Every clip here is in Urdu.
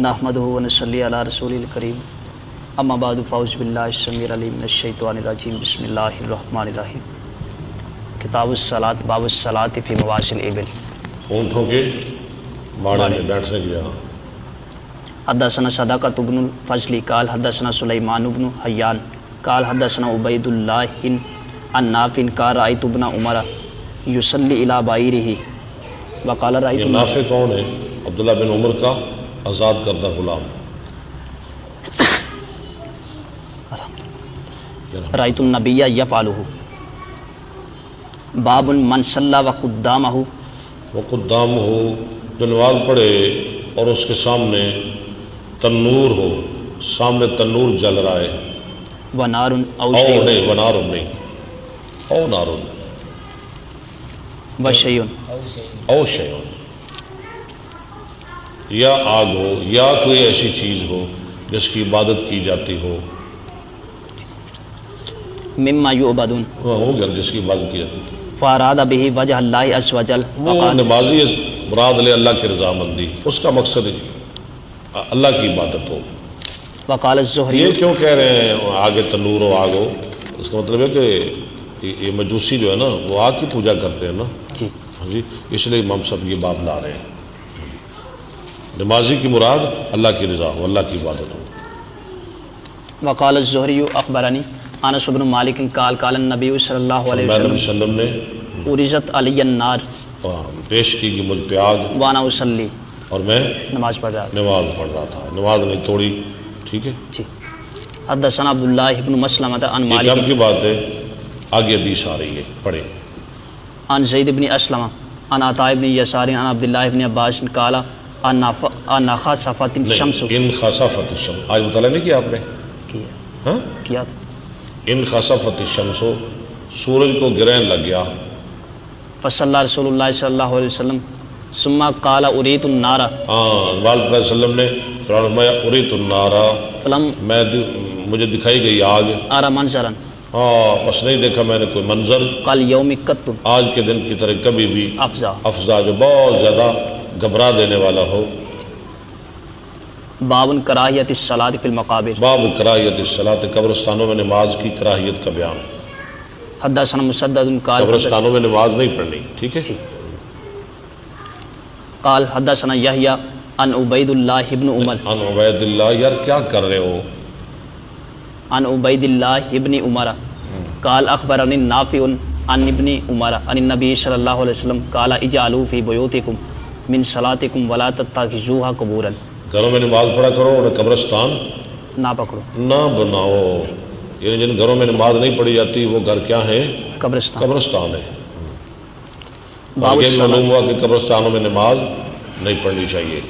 نحمدہ و نصلی علی رسول الکریم اما بعد فاعوذ باللہ السمیع العلیم من الشیطان الرجیم بسم اللہ الرحمن الرحیم کتاب الصلاۃ باب الصلاۃ فی مواصل الابل اونٹوں کے باڑے میں بیٹھنے کی جگہ. حدثنا صدقۃ بن الفضل قال حدثنا سلیمان بن حیان قال حدثنا عبید اللہ عن نافع قال رأیت ابن عمر یصلی الی بعیرہ وقال رأیت. یہ نافع کون ہے؟ عبداللہ بن عمر کا آزاد کردہ غلام. رأیت النبی یفعلہ باب من صلی وقدامہ وقدامہ جو نماز پڑھے اور اس کے سامنے تنور ہو، سامنے تنور جل رہا ہے. ونار او او شیء نہیں، ونار نہیں، او نار وشیء او شیء، یا آگ ہو یا کوئی ایسی چیز ہو جس کی عبادت کی جاتی ہو. مما یعبد ہو گیا جس کی عبادت کی جاتی ہے. فاراد به وجہ اللہ عز وجل وہ وقال نمازی مراد لے اللہ کی رضامندی، اس کا مقصد اللہ کی عبادت ہو. وقال الزہری. یہ کیوں کہہ رہے ہیں آگے تنور ہو آگ ہو؟ اس کا مطلب ہے کہ یہ مجوسی جو ہے نا وہ آگ کی پوجا کرتے ہیں نا جی جی، اس لیے امام صاحب یہ بات لا رہے ہیں. نمازی کی مراد اللہ کی رضا ہو، اللہ کی عبادت ہو. وقال الزہری اخبرنی انس بن مالک قال قال النبی صلی اللہ علیہ میں نبی وسلم صلی اللہ علیہ وسلم نے ارزت علی النار پیش کی کہ مجھ پہ آگ وانا اصلی اور میں نماز پڑھ رہا تھا. نماز پڑھ رہا تھا، نماز نہیں توڑی. ٹھیک ہے، جی. حدثنا عبداللہ بن مسلمۃ عن یہ کب مالک کی بات ہے؟ آگے حدیث آ رہی ہے، پڑھیں. عن زید بن اسلم عن عطاء بن یسار عن عبداللہ بن عباس قال ان خسفت الشمس. ان خسفت الشمس آج مطالعہ نہیں کیا آپ نے؟ ہاں، کیا تھا. ان خسفت الشمس، سورج کو گرہن لگ گیا. فصلی رسول اللہ صلی اللہ علیہ وسلم ثم قال اریت النار والد صلی اللہ علیہ وسلم نے فرمایا اریت النار، فلم میں مجھے دکھائی گئی آگ. ارى منظرا بس نہیں دیکھا میں نے کوئی منظر قال یوم قط آج کے دن کی طرح کبھی بھی افزا. افزا جو بہت زیادہ گھبرا دینے والا ہو. باب کراہیت الصلاۃ فی المقابر. باب کراہیت الصلاۃ، قبرستانوں میں نماز کی کراہیت کا بیان. حدثنا مسدد قال قبرستانوں میں نماز نہیں پڑھنی. ٹھیک ہے، قال حدثنا یحییٰ عن عبید اللہ ابن عمر ان عبید اللہ. یار کیا کر رہے ہو؟ عن عبید اللہ ابن عمر قال اخبرنی نافع عن ابن عمر عن النبی صلی اللہ علیہ وسلم قال اجعلوا فی بیوتکم من صلاتکم ولا تتخذوها قبورا. گھروں میں نماز پڑھا کرو اور قبرستان نہ پکڑو. نہ بناؤ. یعنی جن گھروں میں نماز نہیں پڑھی جاتی وہ گھر کیا ہیں؟ قبرستان. قبرستان ہے. باب آگے معلوم الصلاۃ. ہوا کہ قبرستانوں میں نماز نہیں پڑھنی چاہیے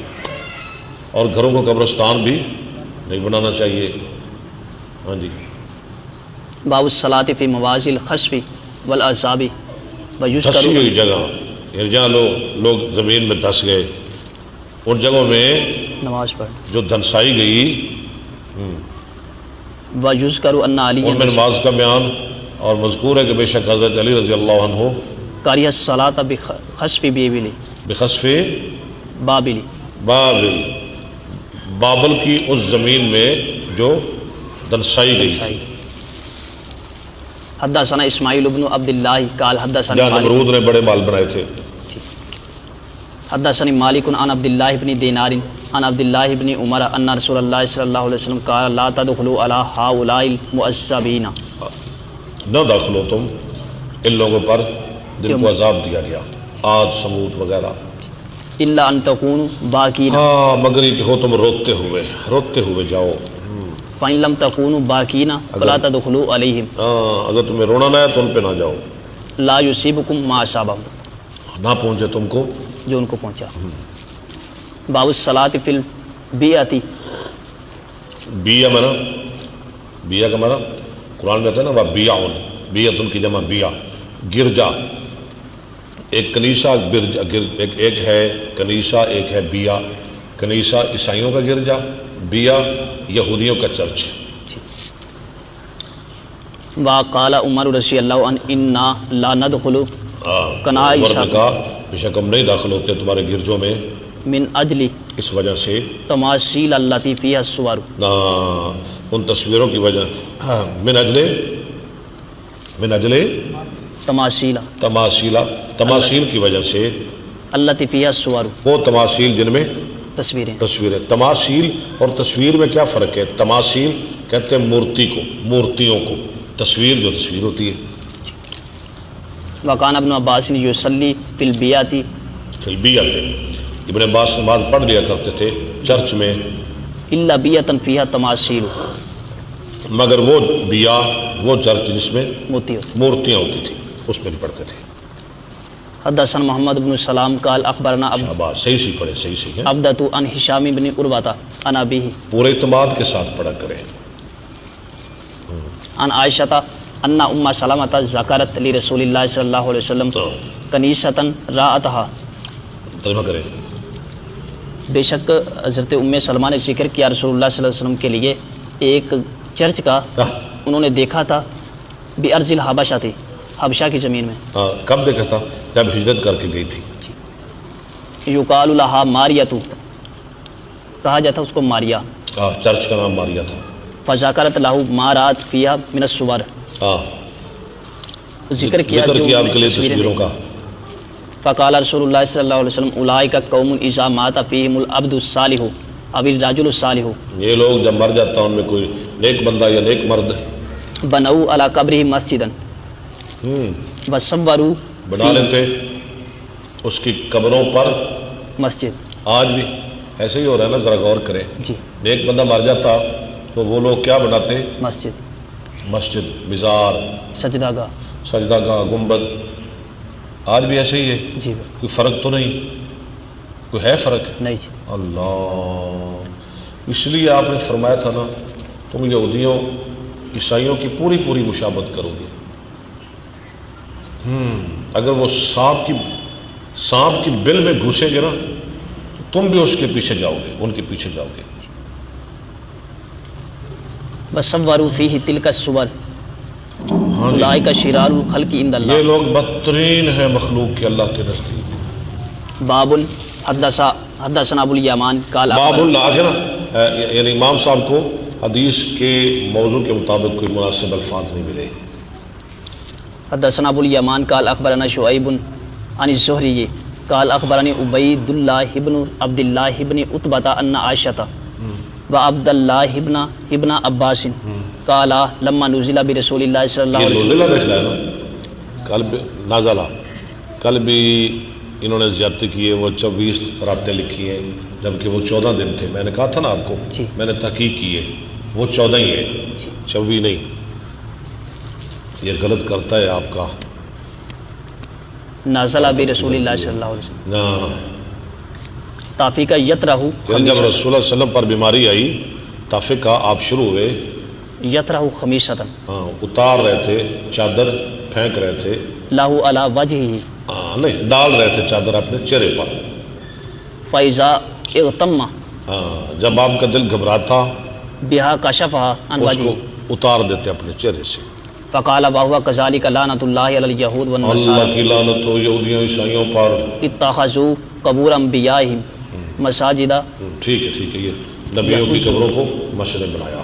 اور گھروں کو قبرستان بھی نہیں بنانا چاہیے. ہاں جی. باب الصلاۃ فی مواضع الخسف والعذاب دھسی ویذکر. ہوئی جگہ، یعنی جہاں لوگ زمین میں دھس گئے، ان جگہوں میں نماز پڑھ جو دھنسائی گئی ویذکر ان علی ان میں نماز کا بیان. اور مذکور ہے کہ بے شک حضرت علی رضی اللہ عنہ کریہ الصلاۃ بخسف بیبل بخسف بابل بابل، بابل کی اس زمین میں جو دھنسائی گئی. حدثنا اسماعیل بن عبد اللہ قال حدثنا جہاں نمرود نے بڑے مال بنائے تھے. حدثني مالك عن عبد الله بن دينار عن عبد الله بن عمر ان رسول الله صلى الله عليه وسلم قال لا تدخلوا على هؤلاء المؤذبين. نہ داخلو تم ان لوگوں پر جن کو عذاب دیا گیا، عاد سمود وغیرہ. الا ان تكونوا باقين. ہاں مگر یہ کہ ہو تم روتے ہوئے جاؤ. فإن لم تكونوا باقين فلا تدخلوا عليهم. اگر تمہیں رونا نہ ہے تو ان پہ نہ جاؤ. لا يصيبكم ما أصابهم. نہ پہنچے تم کو جو ان کو پہنچا. باب الصلاۃ فی البیعۃ. بیع مانا، بیع کا مانا قرآن میں آتا ہے نا وہ بیعن، بیعتن کی جمع بیع، گرجا. ایک کنیسہ ایک ہے کنیسہ، ایک ہے بیع. کنیسہ عیسائیوں کا گرجا، بیع یہودیوں کا چرچ. وقال عمر رضی اللہ عنہ انا لا ندخل عمر نے کہا بے شک ہم نہیں داخل ہوتے تمہارے گرجوں میں من اجلی اس وجہ سے تماثیل اللتی فیہا الصور، ان تصویروں کی وجہ من اجل تماثیل تماثیل کی وجہ سے اللتی فیہا الصور، وہ تماثیل جن میں تصویریں. تصویریں. تماثیل اور تصویر میں کیا فرق ہے؟ تماثیل کہتے ہیں مورتی کو، مورتیوں کو، تصویر جو تصویر ہوتی ہے. وکان ابن عباس یصلی فی البیعۃ ابن عباس نماز پڑھ لیا کرتے تھے چرچ میں، الا بیعۃ فیہا تماثیل، مگر وہ بیا، وہ چرچ جس میں موتی. مورتیاں ہوتی تھی اس میں بھی پڑھتے تھے. حدثنا محمد بن سلام قال اخبرنا شاباش، صحیح سی پڑھے، صحیح سی ہے. عبدۃ عن ہشام بن عروہ عن ابیہ پورے اعتماد کے ساتھ پڑھا کریں. عن عائشہ ان ام سلمۃ ذکرت لرسول اللہ صلی اللہ علیہ وسلم کنیسۃ رأتھا، ترجمہ کریں. بے شک حضرت ام سلمہ نے ذکر کیا رسول اللہ صلی اللہ علیہ وسلم کے لیے ایک چرچ کا انہوں نے دیکھا تھا بارض الحبشہ تھی، حبشہ کی زمین میں. کب دیکھا تھا؟ جب ہجرت کر کے گئی تھی. یقال لہا ماریۃ، کہا جاتا اس کو ماریا. چرچ کا نام ماریا تھا. فذکرت لہ ما رأت فیہا من الصور، ذکر کیا آپ کے لیے تصویروں کا. فقال رسول اللہ صلی اللہ علیہ وسلم اولئک قوم اذا مات فیہم العبد الصالح او الرجل الصالح، یہ لوگ جب مر جاتا ان میں کوئی نیک بندہ یا نیک مرد بنوا علی قبرہ مسجدا وصوروا، بنا لیتے اس کی قبروں پر مسجد. آج بھی ایسے ہی ہو رہا ہے نا، ذرا غور کریں. جی نیک بندہ مر جاتا تو وہ لوگ کیا بناتے؟ مسجد، مسجد، مزار، سجدہ گاہ. سجدہ گاہ، گنبد. آج بھی ایسے ہی ہے. جی کوئی فرق تو نہیں؟ کوئی ہے فرق؟ نہیں جی. اللہ، اس لیے آپ نے فرمایا تھا نا تم یہودیوں عیسائیوں کی پوری پوری مشابہت کرو گے. اگر وہ سانپ کی بل میں گھسیں گے نا تو تم بھی اس کے پیچھے جاؤ گے، ان کے پیچھے جاؤ گے. وصوروا فیہ تلک الصور اولئک شرار الخلق عند یہ اللہ. لوگ بدترین ہیں مخلوق کے اللہ کے نزدیک. باب حدثنا ابو الیمان قال باب اللہ کے نا، یعنی امام صاحب کو حدیث کے موضوع کے مطابق کوئی مناسب الفاظ نہیں ملے. حدثنا ابو الیمان قال اخبرنا شعیب عن الزہری قال اخبرنی عبید اللہ بن عبد اللہ بن عتبہ ان عائشہ و عبد اللہ ابن عباس قال لما نزل برسول اللہ صلی اللہ علیہ وسلم. دیکھ رہا ہے نا، کل بھی نازلہ، کل بھی انہوں نے زیادتی کی ہے. وہ 24 راتیں لکھی ہیں جبکہ وہ 14 دن تھے. میں نے کہا تھا نا آپ کو، جی. میں نے تحقیق کی ہے، وہ 14 ہی ہے، 24 نہیں. یہ غلط کرتا ہے آپ کا. نازلہ برسول اللہ صلی اللہ علیہ وسلم نا، تافیق یترہ جب رسول اللہ صلی اللہ علیہ وسلم پر بیماری آئی، تافقہ آپ شروع ہوئے، یترہ خمیصۃ اتار رہے تھے چادر، پھینک رہے تھے، لہ علی وجہہ، نہیں ڈال رہے تھے چادر اپنے چہرے پر. فاذا اغتم جب آپ کا دل گھبراتا بہا کشفہا عن اس وجہہ کو اتار دیتے اپنے چہرے سے. فقال وهو كذلك لعنۃ اللہ علی الیہود اللہ والنصارى کی لعنت ہو یہودیوں عیسائیوں پر. اتخذوا قبور انبیائہم مساجدہ، ٹھیک ہے ٹھیک ہے، یہ نبیوں کی قبروں کو مسجد بنایا.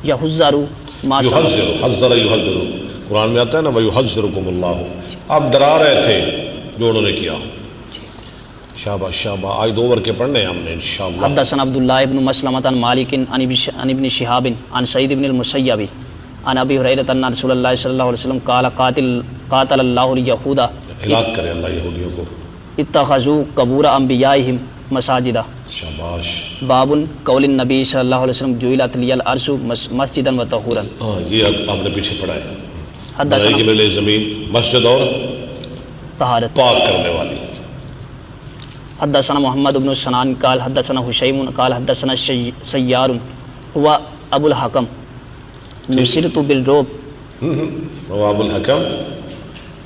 یحذروا ما سبق. حذر یحذر، قرآن میں آتا ہے نا وَيُحَذِّرُكُمُ اللَّهُ، آپ ڈرا رہے تھے جو انہوں نے کیا. شاباش شاباش، آج 2 ورقے پڑھنے ہیں ہم نے انشاءاللہ. حدثنا عبداللہ بن مسلمۃ عن مالک عن ابن شہاب عن سعید بن المسیب عن ابی ہریرہ ان رسول اللہ صلی اللہ علیہ وسلم قال قاتل اللہ الیہود ہلاک کرے اللہ یہودیوں کو. اتخذوا قبور انبیائہم مساجدہ. شاباش. باب قول النبی صلی اللہ علیہ وسلم جعلت لی الارض مسجدا وطہورا. یہ آپ نے پیچھے پڑھا ہے. حدثنا بنائی گئی زمین مسجد اور طہارت. پاک کرنے والی. حدثنا محمد بن سنان قال حدثنا حشیم قال حدثنا سیار هو ابو الحکم نصرت بالرعب. ابو الحکم،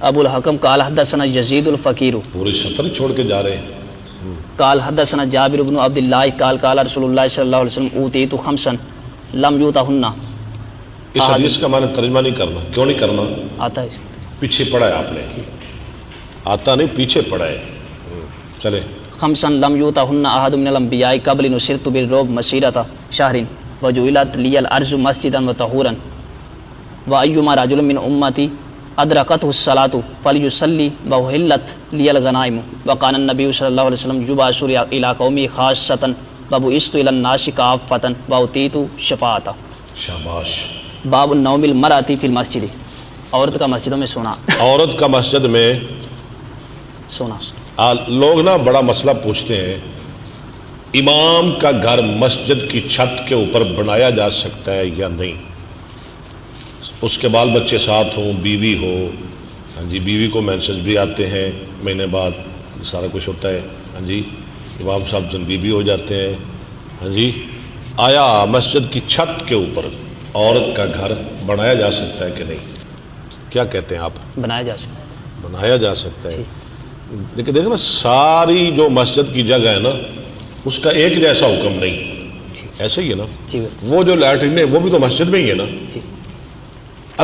ابو الحکم قال حدثنا یزید الفقیر پوری سطر چھوڑ کے جا رہے ہیں. قال حدثنا جابر بن عبد اللہ قال قال رسول اللہ صلی اللہ علیہ وسلم اوتیت خمسا لم یؤتہن. اس حدیث کا میں نے ترجمہ نہیں کرنا. کیوں نہیں کرنا؟ آتا ہے پیچھے پڑھا ہے آپ نے. آتا نہیں، پیچھے پڑھا ہے. چلے. خمسا لم یؤتہن احد من الانبیاء قبل نصرت بالرعب مسیرۃ شہر وجعلت لی الارض مسجدا وطہورا وایما رجل من امتی ادرکتہ الصلاۃ فلیصلی وأحلت لی الغنائم وکان النبی صلی اللہ علیہ وسلم یبعث الی قومہ خاصۃ وبعثت الی الناس کافۃ واوتیت شفاعۃ۔ شاباش۔ باب النوم المرأۃ فی المسجد، عورت کا مسجدوں میں سونا۔ عورت کا مسجد میں سونا۔ لوگ نا بڑا مسئلہ پوچھتے ہیں، امام کا گھر مسجد کی چھت کے اوپر بنایا جا سکتا ہے یا نہیں؟ اس کے بال بچے ساتھ ہوں، بیوی ہو، ہاں جی، بیوی کو مینسز بھی آتے ہیں مہینے بعد، سارا کچھ ہوتا ہے، ہاں جی، امام صاحب جنبی بھی ہو جاتے ہیں، ہاں جی، آیا مسجد کی چھت کے اوپر عورت کا گھر بنایا جا سکتا ہے کہ نہیں؟ کیا کہتے ہیں آپ؟ بنایا جا سکتا ہے، بنایا جا سکتا ہے۔ لیکن دیکھیں نا، ساری جو مسجد کی جگہ ہے نا، اس کا ایک جیسا حکم نہیں، ایسے ہی ہے نا، جی وہ جو لیٹرین ہے وہ بھی تو مسجد میں ہی ہے نا، جی،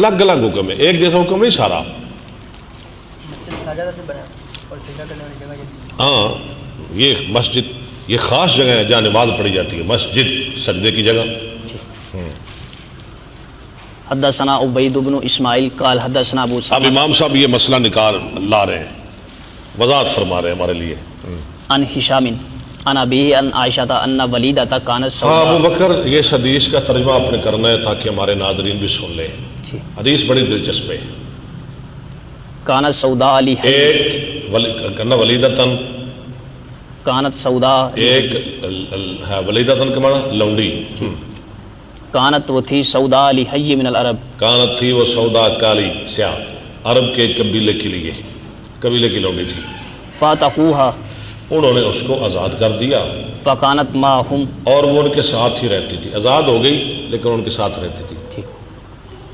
الگ الگ حکم ہے، ایک جیسا حکم نہیں سارا۔ ہاں، یہ مسجد یہ خاص جگہ ہے جہاں نماز پڑھی جاتی ہے، مسجد سجدے کی جگہ۔ حدثنا عبید بن اسماعیل قال حدثنا ابو اب سلمہ امام صاحب یہ مسئلہ نکال لا رہے ہیں، وضاحت فرما رہے ہیں ہمارے لیے۔ عن ہشام عن ابیہ عن عائشہ ان ولیدہ کانت ہاں، ابو سوداء۔ بکر یہ حدیث کا ترجمہ آپ نے کرنا ہے تاکہ ہمارے ناظرین بھی سن لیں، جی، حدیث بڑی دلچسپ ہے۔ کانت سوداء علی ایک ولیدتن، کانت سوداء، ایک ولیدتن کا معنی لونڈی، کانت وہ تھی سوداء علی حی من العرب، کانت تھی وہ سودا کالی سیاہ، عرب کے قبیلے کے لیے، قبیلے کی لونڈی تھی، فاتقوہا انہوں نے اس کو آزاد کر دیا فکانت معہم، اور وہ ان کے ساتھ ہی رہتی تھی، آزاد ہو گئی لیکن ان کے ساتھ رہتی تھی۔ جی،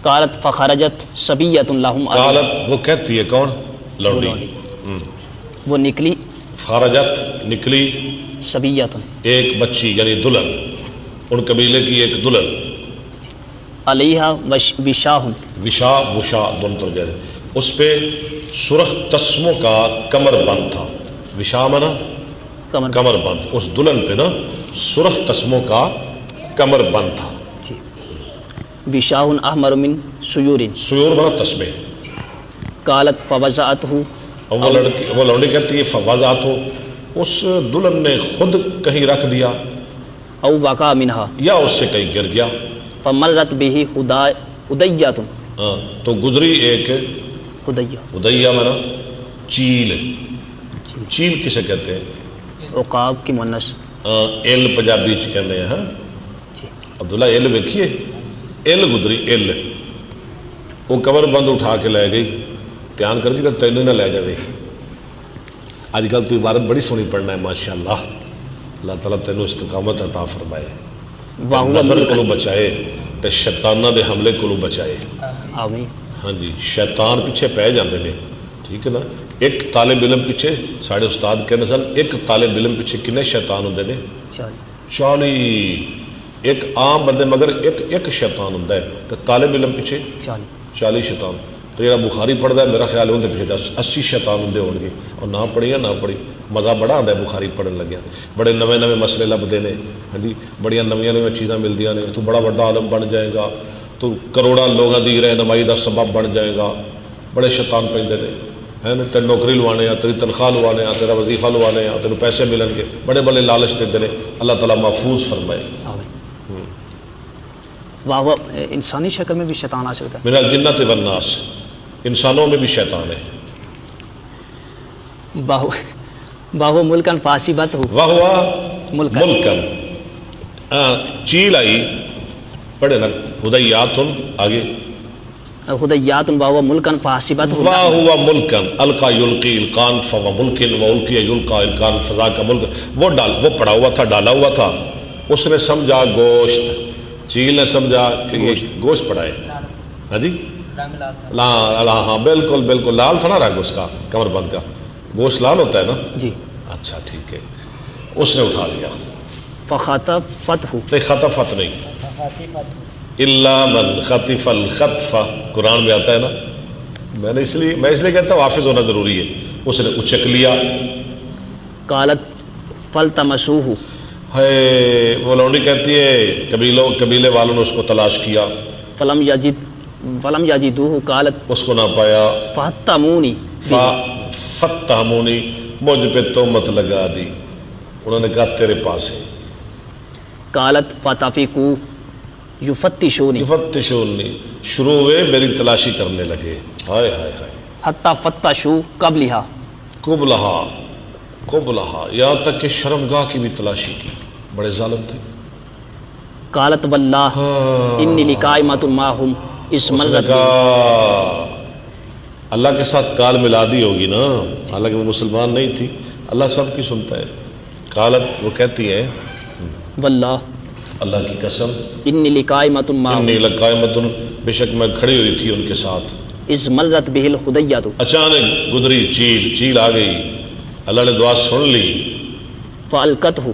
قالت فخرجت صبیۃ لہم، قالت وہ کہتی ہے کون؟ لونڈی۔ وہ نکلی، خرجت نکلی، صبیۃ ایک بچی یعنی دلہن، ان قبیلے کی ایک دلہن، علیہا وشاہ، وشا وشا دونوں طرف جائے، اس پہ سرخ تسموں کا کمر بند تھا، وشا منا کمر بند، اس دلہن پہ نا سرخ تسموں کا کمر بند تھا، جی، وشاہ احمر من سیور، سیور بنا تسمے، قالت فوضعتہ، اور وہ لونڈی کہتی ہے فوضعت ہو، اس دلہن نے خود کہیں رکھ دیا او وقع منہا، یا اس سے کہیں گر گیا، فمرت بہ ہدیۃ، ہاں تو گزری ایک ہدیہ، ادیا منا چیل، چیل کسے کہتے ہیں؟ عقاب کی مؤنث، ایل پنجابی چ کہنے ہیں، ہاں جی، عبداللہ ایل ویکھیے، ایل گزری ایل، وہ کمر بند اٹھا کے لے گئی، دھیان کر کے تینوں نہ لے جائے۔ اج کل تو عبارت بڑی سونی پڑھنا ہے ماشاءاللہ، اللہ تعالیٰ تینوں استقامت عطا فرمائے، نظر کو بچائے تے شیطانہ دے حملے کو بچائے، آمین، ہاں جی، شیطان پیچھے پہ جاندے نے، ٹھیک ہے نا۔ ایک طالب علم پیچھے، ساڑھے استاد کہنے سن ایک طالب علم پیچھے کنے شیطان ہوندے نے؟ 40۔ ایک عام بندے مگر ایک شیطان ہوتا ہے، تو طالب علم پیچھے 40 شیطان۔ تو یہ بخاری پڑھتا ہے، میرا خیال ہے پیچھے 80 شیطان ہوندے ہون گے، اور نہ پڑھی یا نہ پڑھی مزہ بڑا آتا ہے بخاری پڑھن لگیا، بڑے نویں نویں مسئلے لبدے نے، ہاں جی، بڑیاں نویاں نویں چیزاں ملدیاں نے، تو بڑا بڑا عالم بن جائے گا، تو کروڑاں لوگوں دی رہنمائی دا سبب بن جائے گا، بڑے شیطان پیندے نے، ہے نا، تیری نوکری لوانے آ، تیری تنخواہ لوانے آ، تیرا وظیفہ لوانے آ، تینوں پیسے ملن گے، بڑے بڑے لالچ دیتے ہیں، اللہ تعالیٰ محفوظ فرمائے۔ واہ، انسانی شکل میں بھی شیطان آ سکتا ہے؟ من الجنۃ والناس، انسانوں میں بھی شیطان ہے۔ باہو ملکن فاسبت ہو، وہوا ملکن، چیل آئی، پڑھے نا، ہدیات، آگے ہدیات باہو ملکن فاسبت ہو، واہوا ملکن، القا یلقی القان فوا ملکن والقی یلقا القان فضا کا ملک، وہ پڑا ہوا تھا، ڈالا ہوا تھا، اس نے سمجھا گوشت، چیل نے سمجھا کہ یہ گوشت پڑا ہے، ہاں جی، ہاں بالکل بالکل لال تھا نا رنگ اس کا، کمر بند کا گوشت لال ہوتا ہے نا، جی، اچھا ٹھیک ہے، اس نے اٹھا لیا، فخطفت ہو، نہیں خطفت نہیں، الا من خطف الخطف قرآن میں آتا ہے نا، میں اس لیے کہتا ہوں حافظ ہونا ضروری ہے، اس نے اچک لیا، قالت فلتمسوہ ہے وہ لونڈی کہتی ہے قبیلے والوں نے اس کو تلاش کیا، فلم یجدوہ قالت اس کو نہ پایا، فہتمونی فتہمونی مجھ پہ تہمت لگا دی، انہوں نے کہا تیرے پاس ہے، قالت فتفقوا یفتشونی یفتشونی شروع ہوئے میری تلاشی کرنے لگے، ہائے ہائے ہائے، حتی فتشوا قبلہا قبلہا یہاں تک کہ شرمگاہ کی بھی تلاشی کی، بڑے ظالم تھے۔ قالت واللہ انی لقائمۃ معہم اس اس نے مرت کہا اللہ کے ساتھ کال ملا دی ہوگی نا، حالانکہ وہ مسلمان نہیں تھی، اللہ سب کی سنتا ہے۔ قالت وہ کہتی ہے واللہ اللہ کی قسم انی لقائمۃ معہم انی لقائمۃ بے شک میں کھڑی ہوئی تھی ان کے ساتھ، اس مرت بہ الحدیۃ اچانک گزری چیل آ گئی، اللہ نے دعا سن لی، فالقتہ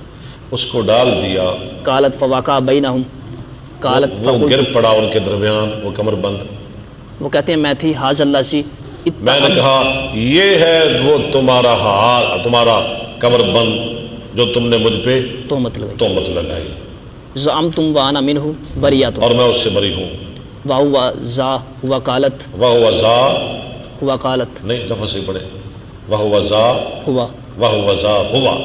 اس کو ڈال دیا، قالت فوقع بینہم قالت وہ گر فقلت پڑا ان کے درمیان، وہ کمر بند، وہ کہتے ہیں میں تھی حاض اللہ سی میں نے کہا یہ ہے وہ تمہارا حال، تمہارا کمر بند جو تم نے مجھ پہ تہمت لگائی، زعمتم وانا منہ بریۃ اور میں اس سے بری ہوں، وہو ذا وقالت وہو ذا وقالت نہیں لفظ سے پڑھے، وہو ذا ہوا وہو ذا ہوا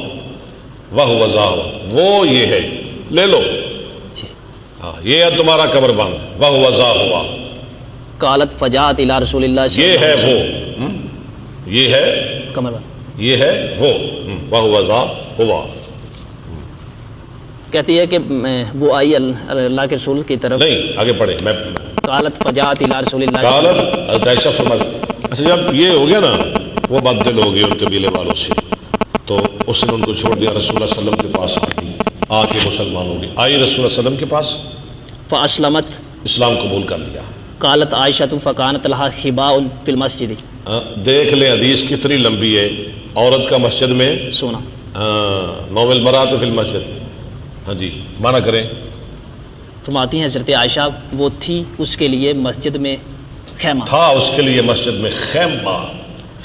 وہو ذا ہوا، وہ یہ ہے، لے لو، جی ہاں یہ ہے تمہارا کمر بند، وہو ذا ہوا، قالت فجاءت الی رسول اللہ صلی یہ اللہ ہے علیہ وہ، یہ ہے وسلم کمر بند یہ ہے وہ، وہو ذا ہوا، کہتی ہے کہ وہ آئی اللہ کے رسول کی طرف، نہیں آگے پڑھے میں قالت فجاءت الی رسول اللہ قالت عائشہ فرما، اچھا جب یہ ہو گیا نا وہ بد دل ہو گئے ان قبیلے والوں سے، تو اس نے ان کو چھوڑ دیا، رسول اللہ صلی اللہ علیہ وسلم کے پاس آتی، آ کے مسلمان ہو گئی، آئی رسول اللہ صلی اللہ علیہ وسلم کے پاس، فاسلمت اسلام قبول کر لیا۔ قالت عائشہ فکانت لها خباء فی المسجد دیکھ لیں حدیث کتنی لمبی ہے، عورت کا مسجد میں سونا، نومل مرات فی المسجد، ہاں جی مانا کریں، فرماتی ہیں حضرت عائشہ وہ تھی اس کے لیے مسجد میں خیمہ، تھا اس کے لیے مسجد میں خیمہ،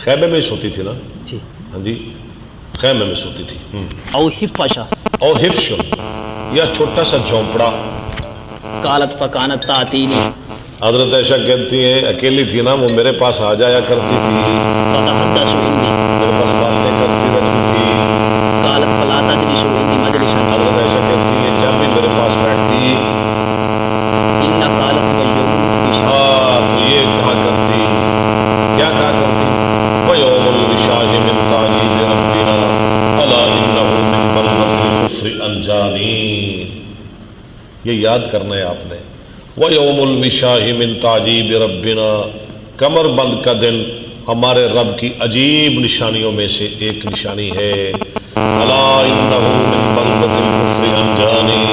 خیمے میں ہی سوتی تھی نا، جی ہاں جی خیمے میں سوتی تھی، او حفشہ اور حفش یا چھوٹا سا جھونپڑا، قالت فکانت تاتینی حضرت عائشہ کہتی ہیں اکیلی تھی نا وہ میرے پاس آ جایا کرتی تھی، فتحدث عندی میرے پاس باتیں کرتی رہتی تھی، قالت فلا تجلس عندي مجلسا حضرت عائشہ کہتی ہے جب بھی میرے پاس بیٹھتی ان قالت ويوم تو یہ کہا کرتی، کیا کہا کرتی، وَيَوْمُ الْوِشَاحِ مِنْ تَعْجِيبِ رَبِّنَا أَلَا إِنَّهُ مِنْ بَلْغَةِ الْكُفْرِ أَنْجَانِي، یہ یاد کرنا ہے آپ نے، وَيَوْمُ الْوِشَاحِ مِنْ تَعْجِيبِ رَبِّنَا، کمر بند کا دن ہمارے رب کی عجیب نشانیوں میں سے ایک نشانی ہے، الا انه من بلدۃ الکفر انجانی،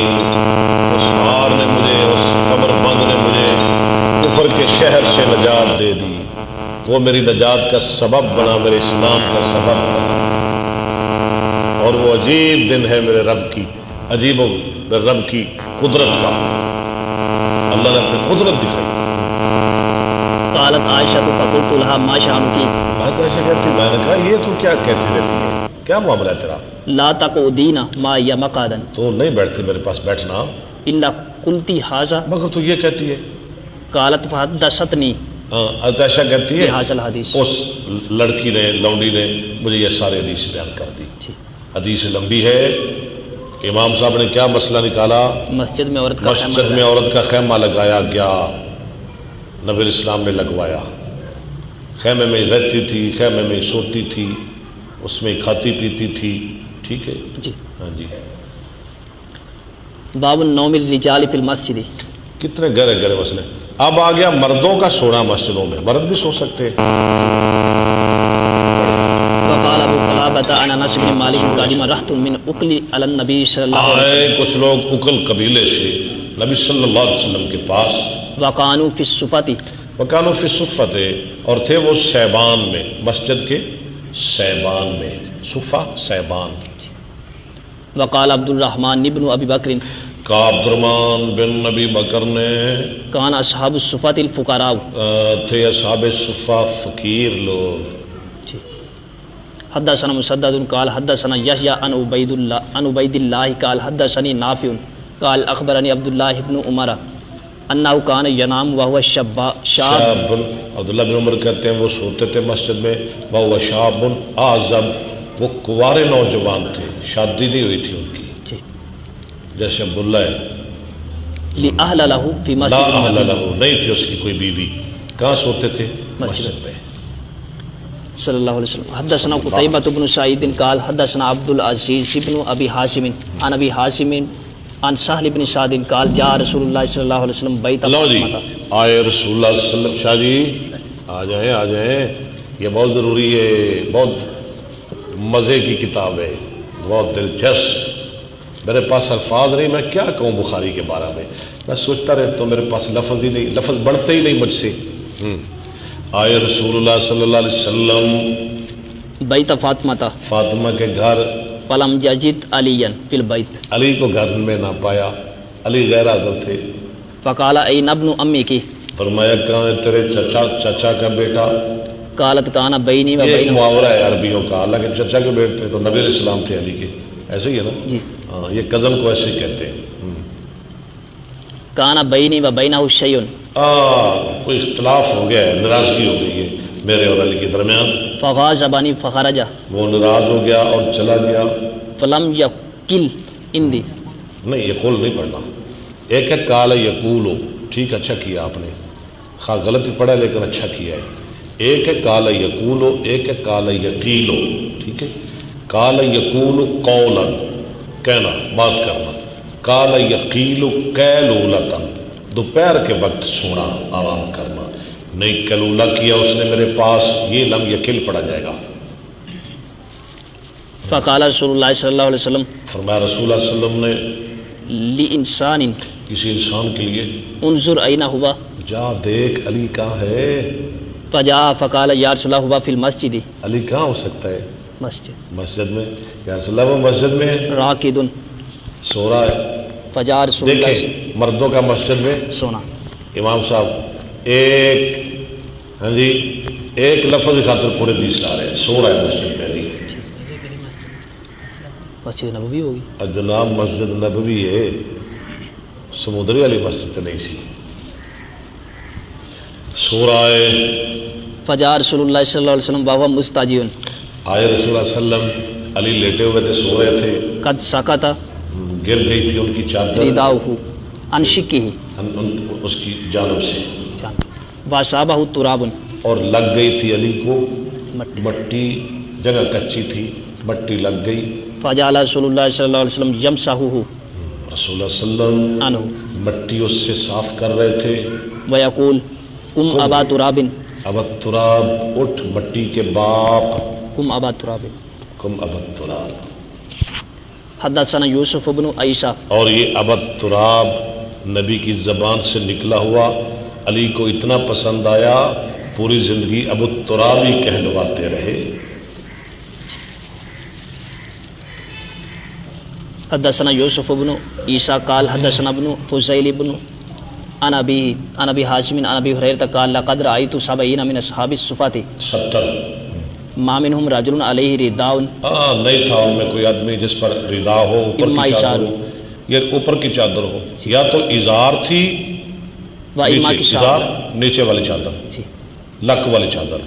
اس ہار نے مجھے، اس کمر بند نے مجھے کفر کے شہر سے نجات دے دی، وہ میری نجات کا سبب بنا، میرے اسلام کا سبب بنا، اور وہ عجیب دن ہے میرے رب کی، عجیب میرے رب کی قدرت کا، اللہ نے اپنی قدرت دکھائی۔ قالت عائشہ فقلت لها ما شأنك بات ایسے کہتی، میں نے کہا یہ تو کیا کہتی رہتی ہے، کیا معاملہ ہے تیرا، لا تقعدين معي مقعدا تو نہیں بیٹھتی میرے پاس بیٹھنا، الا قلت هذا، مگر تو یہ کہتی ہے، قالت فحدثتني عائشہ کہتی ہے بهذا الحديث، اس لڑکی نے، لونڈی نے مجھے یہ سارے حدیث بیان کر دی، جی حدیث لمبی ہے، امام صاحب نے کیا مسئلہ نکالا، مسجد میں عورت کا مسجد میں عورت کا خیمہ لگایا گیا، نبی الاسلام نے لگوایا، خیمے میں رہتی تھی، خیمے میں سوتی تھی، اس میں کھاتی پیتی تھی، ٹھیک ہے جی، ہاں جی، باب النوم الرجال فی المسجد، کتنے گہرے گہرے مسئلے۔ اب آ گیا مردوں کا سونا مسجدوں میں، مرد بھی سو سکتے ہیں، وقال ابو قلابة عن انس بن مالك قدم رهط من اقل على النبي صلی اللہ علیہ آئے کچھ لوگ اکل قبیلے سے نبی صلی اللہ علیہ وسلم کے پاس، وسلم، وقانوا فی الصفة، وکانو فی صفت، اور تھے وہ سیبان میں، مسجد کے سیبان میں، صفہ سیبان، وقال عبد الرحمن ابن ابی بکر کہا عبد الرحمن بن نبی بکر نے، کان اصحاب الصفة الفقراء، تھے اصحاب صفہ فقیر لوگ، جی، حدثنا مسدد قال حدثنا يحيى عن عبيد الله قال حدثني نافع قال اخبرني عبد الله بن عمر انه كان ينام وهو شاب عبداللہ بن عمر کہتے ہیں وہ سوتے تھے مسجد میں، وہ شاب اعظم، وہ کوارے نوجوان تھے، شادی نہیں ہوئی تھی ان کی، جی جیسے عبداللہ ہے، لاہل له في لا مسجد اہل لہ، نہیں تھی اس کی کوئی بیوی، کہاں سوتے تھے؟ مسجد میں۔ صلی اللہ علیہ وسلم۔ حدثنا قتيبة بن سعيد قال حدثنا عبد العزيز بن ابي حازم عن ابي حازم عن سهل بن سعد قال جاء رسول اللہ صلی اللہ علیہ وسلم بیت اللہ جی فاطمہ۔ آئے رسول اللہ صلی اللہ علیہ وسلم، شاہ جی آ جائیں، یہ بہت ضروری ہے، بہت مزے کی کتاب ہے، بہت دلچسپ۔ میرے پاس الفاظ نہیں، میں کیا کہوں بخاری کے بارے میں سوچتا رہتا ہوں، میرے پاس لفظ ہی نہیں، لفظ بڑھتے ہی نہیں مجھ سے۔ آئے رسول اللہ صلی اللہ علیہ وسلم بیت فاطمہ فاطمہ کے گھر، فلم یجد علیا فی البیت، علی کو گھر میں نہ پایا، علی غیر حاضر تھے۔ فقال این ابن امی کی، فرمایا کہاں ہے تیرے چچا کا بیٹا؟ قالت کان بینی و یہ ایک بین، محاورہ ہے عربیوں کا، حالانکہ چچا کے بیٹے تو نبی علیہ السلام تھے علی کے، ایسے ہی ہے نا؟ جی ہاں، یہ کزن کو ایسے ہی کہتے ہیں۔ کان بینی و بینہ شیء، کوئی اختلاف ہو گیا ہے، ناراضگی ہو گئی ہے میرے اور علی کے درمیان، فغاضبنی فخرج، وہ ناراض ہو گیا اور چلا گیا۔ فلم یقل اندی، نہیں یقول نہیں پڑھنا، ایک ہے کال یقولو، ٹھیک اچھا کیا آپ نے، خواہ غلطی پڑھا لیکن اچھا کیا ہے۔ ایک ہے کال یقولو، ایک ہے کال یقیلو، ٹھیک ہے؟ کال یقولو قولا، کہنا، بات کرنا، کال یقیلو قیلولتن، دوپہر کے وقت سونا، آرام کرنا، نہیں قیلولہ کیا اس نے میرے پاس، یہ لم یقل پڑھا جائے گا۔ فقال رسول اللہ صلی اللہ علیہ وسلم فرمایا رسول اللہ صلی اللہ علیہ وسلم نے لانسان کسی انسان کے لیے، انظر این ہوا، جا دیکھ علی کہاں ہے۔ فجاء فقال یا رسول اللہ ہوا فی المسجد، علی کہاں ہو سکتا ہے؟ مسجد میں۔ یا رسول اللہ وہ مسجد میں ہے، راکد، سو رہا ہے۔ فجاء رسول اللہ سے دیکھیں مردوں کا مسجد میں سونا، امام صاحب ہاں جی ایک لفظ خاطر پورے 20 لا رہے ہیں، سو رہا ہے مسجد میں علی۔ مسجد نبوی ہوگی، جناب مسجد نبوی ہے، سمندری والی مسجد تو نہیں سی، سو رہا ہے۔ فجاء رسول اللہ صلی اللہ علیہ وسلم وهو مستاجع، آئے رسول اللہ صلی اللہ علیہ وسلم، علی لیٹے ہوئے تھے، سو رہے تھے، قد سقط گر گئی تھی ان کی چادر رداؤہ عن شقہ، اس کی جانب سے، واصابہ تراب، اور لگ گئی تھی علی کو مٹی، مٹی، جگہ کچی تھی، مٹی لگ گئی۔ فجعل رسول اللہ صلی اللہ علیہ وسلم یمسحہ رسول اللہ صلی اللہ علیہ وسلم عنہ مٹی اس سے صاف کر رہے تھے، ویقول قم ابا تراب، اب تراب، اٹھ مٹی کے باپ، قم ابا تراب۔ کم اب تراب۔ حدثنا یوسف بن عیسیٰ، اور یہ اب تراب نبی کی زبان سے نکلا ہوا علی کو اتنا پسند آیا، پوری زندگی ابو تراب ہی کہلواتے رہے۔ حدثنا یوسف بن عیسیٰ قال حدثنا ابن فضیل بن عن ابی حازم عن ابی ہریرہ قال لقد رأیت 70 من اصحاب الصفۃ 70 ما منهم رجل علیہ رداء، نہیں تھا ان میں کوئی آدمی جس پر ردا ہو، اوپر کی چادر ہو، یا اوپر کی چادر ہو، یا تو ازار تھی، وإما نیچے ازار، نیچے والی چادر، جی لک والی چادر،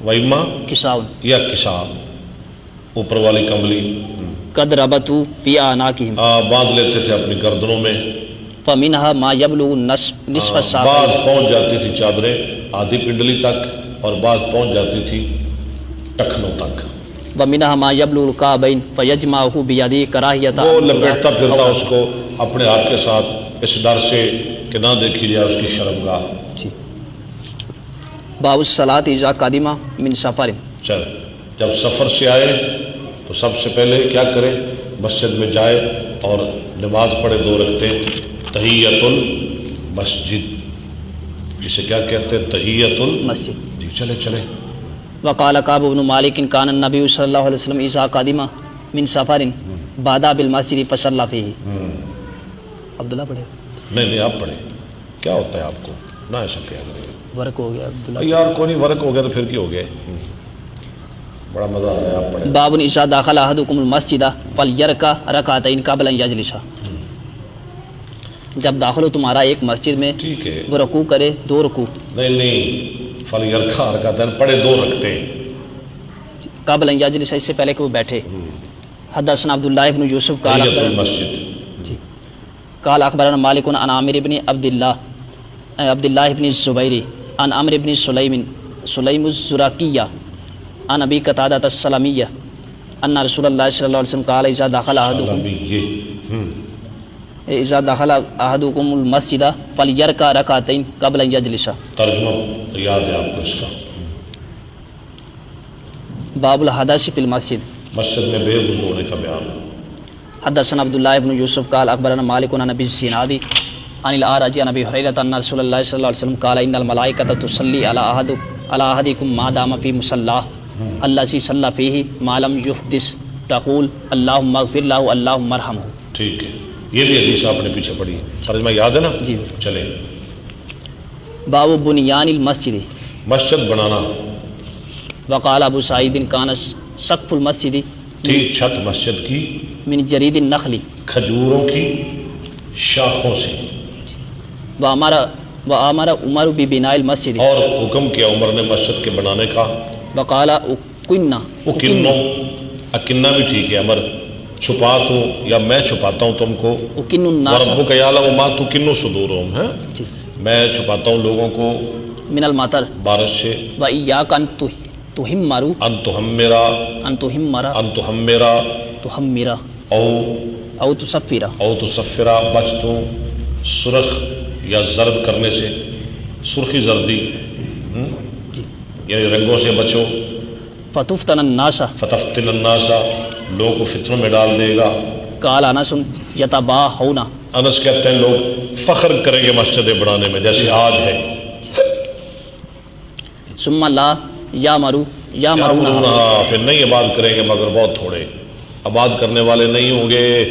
وإما کساء، یا کسا، اوپر والی کمبلی، قد ربطوا فی اعناقہم، باندھ لیتے تھے اپنی گردنوں میں، فمنها ما یبلغ نصف الساق، بعض پہنچ جاتی تھی چادریں آدھی پنڈلی تک، اور بعض پہنچ جاتی تھی ٹخنوں تک، ومنها ما یبلغ الکعبین فیجمعہ بیدیہ کراہیۃ، وہ لپیٹتا پھرتا اس کو اپنے ہاتھ کے ساتھ اس ڈر سے کہ نہ دیکھی جائے اس کی شرمگاہ۔ جی باب الصلاۃ اذا قدم من سفر، چل جب سفر سے آئے تو سب سے پہلے کیا کرے؟ مسجد میں جائے اور نماز پڑھے 2 رکعتیں، تحیۃ المسجد، جسے کیا کہتے ہیں؟ تحیۃ مسجد۔ جی چلے چلے۔ وقال کعب بن مالک کان النبی صلی اللہ علیہ وسلم اذا قدم من سفر بادأ بالمسجد فصلی فیہ۔ عبداللہ پڑھے؟ نہیں آپ پڑھیں، کیا ہوتا ہے آپ کو؟ نہ ایسا کیا کرے، ورک ہو گیا عبداللہ، یار کو نہیں ورک ہو گیا تو پھر کی ہو گیا؟ بڑا مزہ آ رہا ہے، آپ پڑھیں۔ باب اذا دخل احدکم المسجد فلیرکع رکعتین قبل ان یجلس، جب داخل ہو تمہارا ایک مسجد میں ٹھیک ہے، وہ رکوع کرے 2 رکوع، نہیں فلیرکع رکعتین پڑھے 2 رکھتے ہیں، قبل ان یجلس اس سے پہلے کہ وہ بیٹھے۔ حدثنا عبداللہ ابن یوسف قال تحیۃ اخبرنا المسجد۔ جی قال اخبرنا مالک عن عامر بن عبد اللہ بن الزبیر عن عمرو بن سلیم الزراقیہ عن ابی قتادہ السلمیہ ان رسول اللہ صلی اللہ علیہ وسلم قال اذا دخل احدکم المسجد فلیرکع رکعتین قبل ان یجلس۔ ترجمہ یاد ہے آپ کو اس کا؟ باب الحدث فی المسجد، مسجد میں بے وضو ہونے کا بیان۔ حدثنا عبداللہ ابن یوسف قال اخبرنا مالک عن ابی الزناد عن الاعرج عن ابی ہریرہ ان رسول اللہ صلی اللہ علیہ وسلم قال ان الملائکۃ تصلی علی احدکم ما دام فی مصلاہ الذی صلی فیہ ما لم یحدث تقول اللہم اغفر لہ اللہم ارحمہ۔ ٹھیک ہے، یہ بھی حدیث آپ نے پیچھے پڑھی ہے، ترجمہ یاد ہے نا؟ جی۔ چلیں، باب بنیان المسجد، مسجد بنانا وقال ابو سعید کان سقف المسجد تھی چھت مسجد کی من جرید النخل کھجوروں کی شاخوں سے، وامر عمر ببناء المسجد، اور حکم کیا عمر نے مسجد کے بنانے کا۔ وقال اکنہ، اکنہ بھی ٹھیک ہے، امر چھپا تو یا میں چھپاتا ہوں تم کو، اکن الناس، وربک یعلم ما تکن صدورہم، ہے جی، میں چھپاتا ہوں لوگوں کو من المطر، بارش سے، وإیاک ان تہمروا، ان تہمرا ان تہمرا، ان تہمرا تہمرا او تصفرا، او تصفرا، بچ تو سرخ یا زرد کرنے سے، سرخی زردی، جی، یعنی رنگوں سے بچو۔ فتفتن الناس، فتفتن الناس، لوگوں کو فتنوں میں ڈال دے گا۔ قال انس یتباہون، انس کہتے ہیں لوگ فخر کریں گے مسجدیں بنانے میں جیسے آج ہے۔ ثم لا یامرون، پھر نہیں آباد کریں گے مگر بہت تھوڑے، آباد کرنے والے نہیں ہوں گے،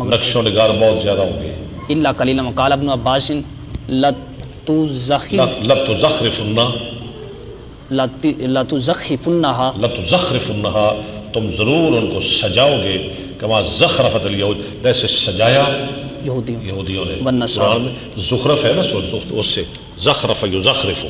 نقش و نگار بہت زیادہ ہوں گے۔ الا قلیلا، وقال ابن عباس لتزخرفنها، لتزخرفنها، تم ضرور ان کو سجاؤ گے، کما زخرفت الیہود، جیسے سجایا یہودیوں نے۔ والنصارى، قرآن میں زخرف ہے نا، اس سے زخرف یزخرف۔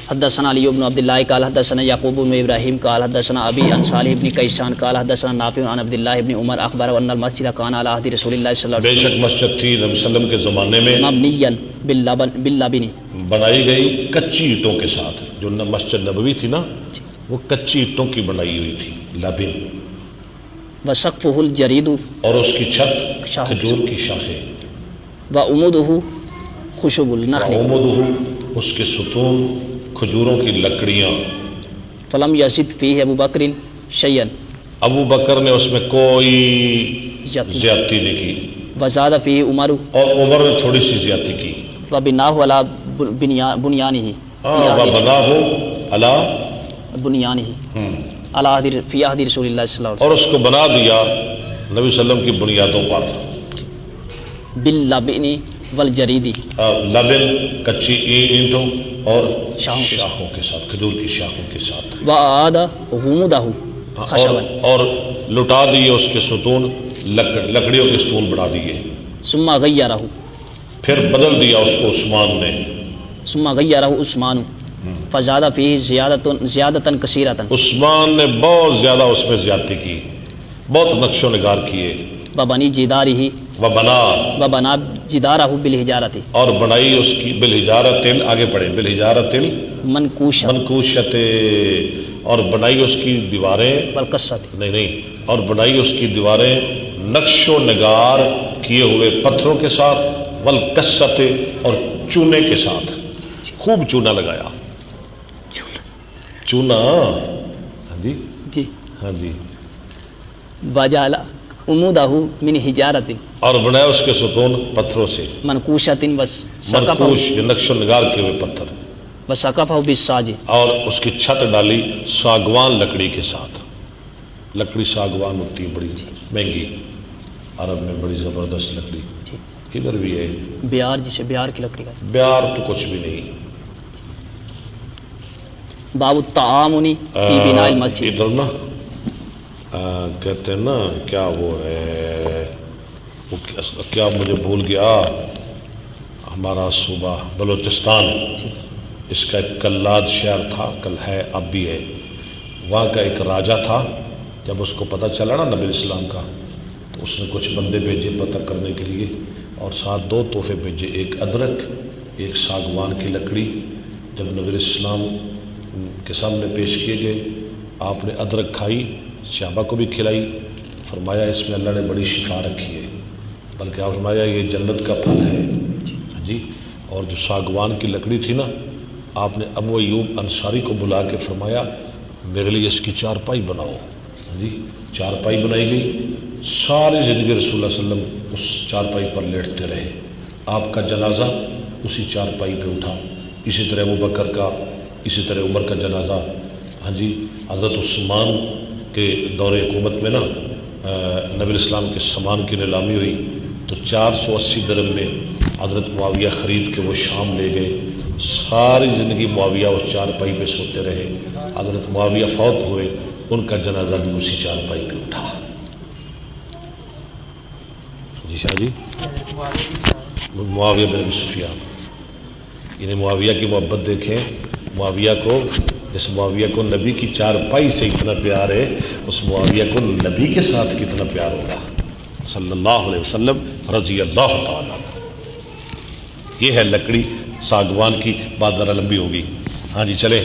حدثنا علی بن عبد اللہ قال حدثنا یعقوب بن ابراہیم قال حدثنا ابی عن صالح بن کیسان قال حدثنا نافع عن عبد اللہ بن عمر اخبر ان المسجد کان علی عہد رسول اللہ صلی اللہ بے علیہ شک مسجد تھی نبی صلی اللہ علیہ وسلم کے زمانے میں مبنیا باللبن، بنائی گئی کچی اینٹوں کے ساتھ، جو مسجد نبوی تھی نا وہ کچی اینٹوں کی بنائی ہوئی تھی، لبن، وسقفہ الجرید، اور اس کی چھت کھجور کی شاخیں، وعمودہ خشب النخل، وعمودہ، اس کے ستون کھجوروں کی لکڑیاں۔ فلم یزد فیہ ابو بکر شیئا، ابو بکر نے اس میں کوئی زیادتی نہیں کی، وزاد فیہ عمر، اور عمر نے تھوڑی سی زیادتی کی، وبناہ علی بنیانہ، وبناہ علی بنیانہ فی عہد رسول اللہ صلی اللہ علیہ اور اس کو بنا دیا نبی صلی اللہ علیہ وسلم کی بنیادوں پر، وسلم، باللبن والجریدی، لبن کچی اینٹوں اور شاخوں کے ساتھ، کھجور کی شاخوں کے ساتھ، وعاد غمودہ خشبا، اور لٹا دیے اس کے ستون، لکڑیوں کے ستون بنا دیے، ثم غیرہ، پھر بدل دیا اس کو عثمان نے، ثم غیرہ عثمان، فزاد فیہ زیادتا کثیرتا، عثمان نے بہت زیادہ اس میں زیادتی کی، بہت نقش و نگار کیے، وبنی جدارہ، وبنا جدارہ بالحجارۃ، اور بنائی اس کی بالحجارۃ، آگے پڑھے، بالحجارۃ منکوشہ، منکوشت، اور بنائی اس کی دیواریں، والقصۃ، نہیں، اور بنائی اس کی دیواریں نقش و نگار کیے ہوئے پتھروں کے ساتھ، والقصۃ، اور چونے کے ساتھ، خوب چونا لگایا، چونا، ہاں جی جی، ہاں جی، وجعل عمودہ من حجارۃ، اور بنایا اس کے ستون پتھروں سے، منکوشۃ، منکوش، یہ نقش و نگار کیے ہوئے پتھر، وسقفہ بالساج، اور اس کی چھت ڈالی ساگوان لکڑی کے ساتھ، لکڑی ساگوان ہوتی ہے بڑی مہنگی، عرب میں بڑی زبردست لکڑی، کدھر بھی ہے، بیار، جسے بیار کی لکڑی کا، بیار تو کچھ بھی نہیں، باب التعامن فی بناء المسجد. ادھر نا کہتے ہیں نا کیا وہ ہے وہ کیا مجھے بھول گیا، ہمارا صوبہ بلوچستان، اس کا ایک کلاد شہر تھا، کل ہے اب بھی ہے، وہاں کا ایک راجہ تھا. جب اس کو پتہ چلا نا نبی اسلام کا تو اس نے کچھ بندے بھیجے پتہ کرنے کے لیے، اور ساتھ 2 تحفے بھیجے، ایک ادرک ایک ساگوان کی لکڑی. جب نبی اسلام کے سامنے پیش کیے گئے، آپ نے ادرک کھائی، صحابہ کو بھی کھلائی، فرمایا اس میں اللہ نے بڑی شفا رکھی ہے، بلکہ آپ فرمایا یہ جنت کا پھل ہے جی. اور جو ساگوان کی لکڑی تھی نا، آپ نے ابو ایوب انصاری کو بلا کے فرمایا میرے لیے اس کی چارپائی بناؤ جی. چارپائی بنائی گئی، ساری زندگی رسول اللہ صلی اللہ علیہ وسلم اس چارپائی پر لیٹتے رہے. آپ کا جنازہ اسی چارپائی پہ اٹھا، اسی طرح ابو بکر کا، اسی طرح عمر کا جنازہ. ہاں جی، حضرت عثمان کے دور حکومت میں نا نبی اسلام کے سامان کی نیلامی ہوئی تو 480 درہم میں حضرت معاویہ خرید کے وہ شام لے گئے. ساری زندگی معاویہ اس چارپائی پہ سوتے رہے. حضرت معاویہ فوت ہوئے، ان کا جنازہ بھی اسی چارپائی پہ اٹھا. جی شاہ جی، معاویہ بن ابی سفیان، یعنی معاویہ کی محبت دیکھیں. معاویہ کو، جس معاویہ کو نبی کی چارپائی سے اتنا پیار ہے، اس معاویہ کو نبی کے ساتھ کتنا پیار ہوگا صلی اللہ علیہ وسلم رضی اللہ تعالیٰ. یہ ہے لکڑی ساگوان کی، بات ذرا لمبی ہوگی. ہاں جی چلیں.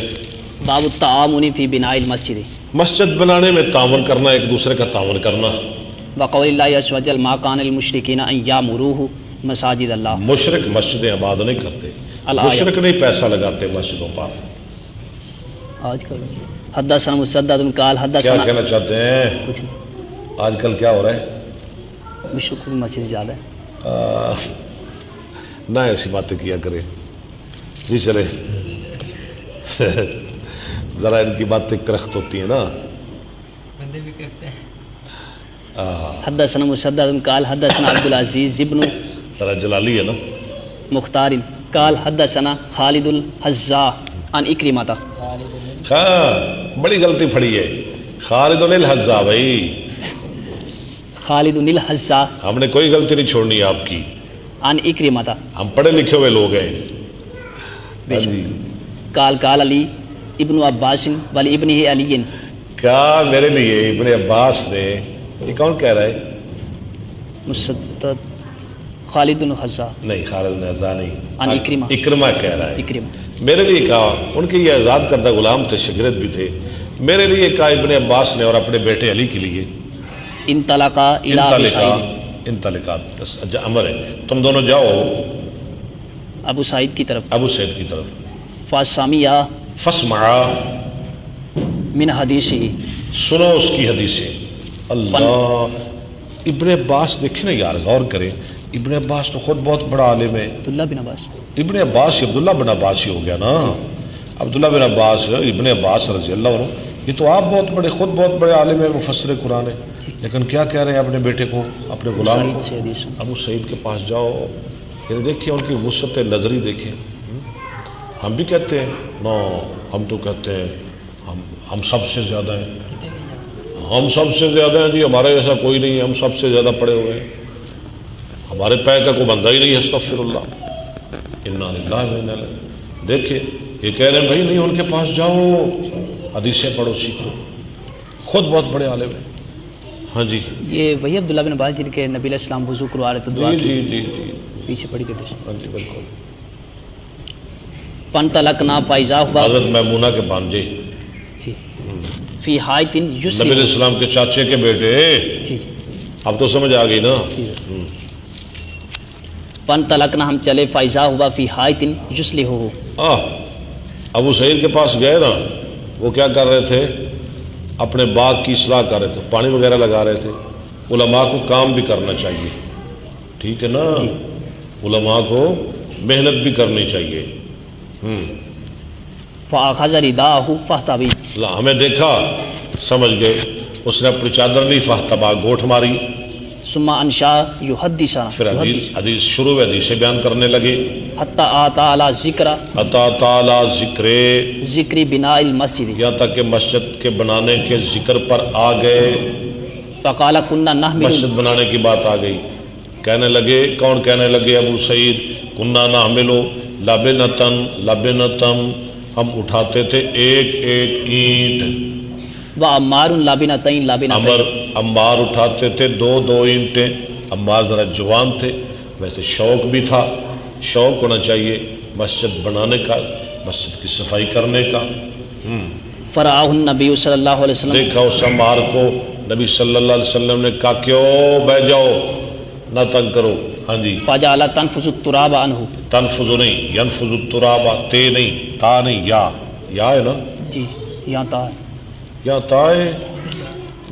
باب التعامن فی بناء المسجد. مسجد بنانے میں تعاون کرنا، ایک دوسرے کا تعاون کرنا. وقول اللہ عز وجل ما کان للمشرکین ان یعمروہ مساجد اللہ. مشرک مسجدیں آباد نہیں کرتے، مشرک نہیں پیسہ لگاتے مسجدوں پر. آج کل حدثنا مسدد قال کیا حدثنا، کہنا چاہتے ہیں کچھ نہیں، آج کل کیا ہو رہا ہے؟ مشرک کی مسجد زیادہ ہے. نہ ایسی باتیں کیا کرے. جی چلے. ذرا ان کی باتیں کرخت ہوتی ہیں نا. بندے بھی کہتے ہیں. حدثنا مسدد قال حدثنا عبد العزیز ابن ذرا جلالی ہے نا. مختار قال حدثنا خالد الحذاء عن اکرمہ. ہاں بڑی غلطی پھڑی ہے. خالد الحذاء بھائی، خالد الحذاء ہم نے کوئی غلطی نہیں چھوڑنی آپ کی. عن اکرمہ. ہم پڑھے لکھے ہوئے لوگ ہیں. بے شک. جی قال قال علی ابن عباس ولی ابن علی. کیا میرے لیے ابن عباس نے، یہ کون کہہ رہا ہے؟ مسدد خالد الحذاء نہیں، خالد الحذاء نہیں، عن اکرمہ. اکرمہ کہہ رہا ہے. اکرمہ میرے لیے کہا، ان کے یہ آزاد کردہ غلام تھے، شاگرد بھی تھے. میرے لیے کہا ابن عباس نے اور اپنے بیٹے علی کے لیے. انطلقا الی ابی سعید. انطلقات امر ہے، تم دونوں جاؤ ابو سعید کی طرف. ابو سعید کی طرف. فسمع فاسمع، من حدیثہ، سنو اس کی حدیثیں. اللہ، ابن عباس دیکھیں نا یار، غور کریں. ابن عباس تو خود بہت بڑا عالم ہے. عبداللہ بن عباس. ابن عباس عبداللہ بن عباس ہی ہو گیا نا. عبداللہ بن عباس ابن عباس رضی اللہ عنہ. یہ تو آپ بہت بڑے، خود بہت بڑے عالم ہیں، مفسر قرآن ہے، لیکن کیا کہہ رہے ہیں اپنے بیٹے کو، اپنے غلام سعید کو؟ سے حدیث. ابو سعید کے پاس جاؤ. یہ دیکھیں ان کی وسعت نظری دیکھیں. ہم بھی کہتے ہیں نو، ہم تو کہتے ہیں ہم سب سے زیادہ ہیں، ہم سب سے زیادہ ہیں جی، ہمارے جیسا کوئی نہیں ہے، ہم سب سے زیادہ پڑے ہوئے ہیں، ہمارے پے کا کوئی بندہ ہی نہیں ہے. استغفر اللہ، انا للہ و انا الیہ. دیکھیں یہ کہہ رہے ہیں بھائی نہیں، ان کے پاس جاؤ، حدیثیں پڑھو، سیکھو، خود بہت بڑے عالم ہیں. ہاں جی، یہ وہی عبداللہ بن عباس جن کے نبی علیہ السلام وضو کروا رہے تو دعا جی کی جی جی جی پیچھے پڑی تھی. ہاں جی بالکل. فانطلقنا فاذا هو، حضرت میمونہ کے بانجے، جی، فی حائط نبی علیہ یسلم. السلام کے چاچے کے بیٹے. جی اب تو سمجھ آ گئی نا. فانطلقنا، ہم چلے، فاذا هو فی حائط یسلمہ. ابو سعید کے پاس گئے نا، وہ کیا کر رہے تھے؟ اپنے باغ کی اصلاح کر رہے تھے، پانی وغیرہ لگا رہے تھے. علماء کو کام بھی کرنا چاہیے، ٹھیک ہے نا. علماء کو محنت بھی کرنی چاہیے. فاخذ رداءہ فاحتوی. ہمیں دیکھا، سمجھ گئے، اس نے اپنی چادر لی، فاحتبا، گوٹھ ماری. ثم انشا یحدثنا پھر حدیث شروع میں حدیث بیان کرنے لگے. حتی آتا علی ذکر عطا تعالی ذکری بناء المسجد یہاں تک کہ مسجد کے بنانے کے ذکر پر آ گئے. فقال كنا نحمل مسجد بنانے کی بات آ گئی. کہنے لگے، کون کہنے لگے؟ ابو سعید. کننا نحمل لبنتن ہم اٹھاتے تھے ایک ایک اینٹ. وعمار لابنتین عمار اٹھاتے تھے دو دو اینٹیں. عمار ذرا جوان تھے، ویسے شوق بھی تھا. شوق ہونا چاہیے مسجد بنانے کا، مسجد کی صفائی کرنے کا. فرآہ النبی صلی اللہ علیہ وسلم دیکھا اس عمار کو نبی صلی اللہ علیہ وسلم نے کہا کیوں بیٹھ جاؤ، نہ تنگ کرو. ہاں جی. فجعل تنفذ التراب عنہ. تنفذ نہیں، ینفذ التراب. تے نہیں، تا نہیں، یا ہے نا جی، یہاں تا ہے. یا تا ہے.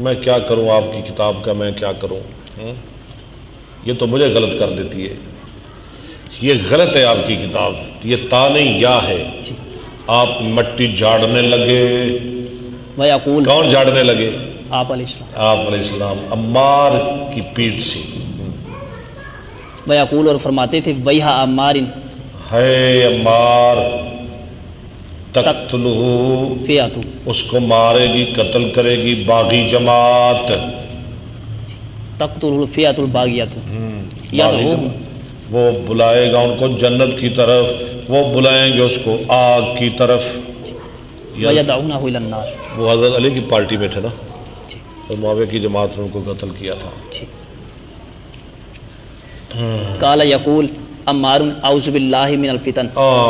میں کیا کروں آپ کی کتاب کا، میں کیا کروں. یہ تو مجھے غلط کر دیتی ہے. یہ غلط ہے آپ کی کتاب. یہ تا نہیں، یا ہے. جی. آپ مٹی جھاڑنے لگے. ویقول کون جھاڑنے لگے؟ آپ علیہ السلام. آپ علیہ السلام عمار کی پیٹھ سے. ویقول اور فرماتے تھے ویہا عمار ہے عمار تقتلہ فیاتو، اس کو مارے گی، قتل کرے گی باغی جماعت. تقتل الفیات الباغیات. یدعوہم، وہ بلائے گا ان کو جنت کی طرف، وہ بلائیں گے اس کو آگ کی طرف. ویدعونہ الی النار. وہ حضرت علی کی پارٹی میں تھے نا، جی اور معاویہ کی جماعت نے ان کو قتل کیا تھا. جی. قال یقول عمار اعوذ باللہ من الفتن.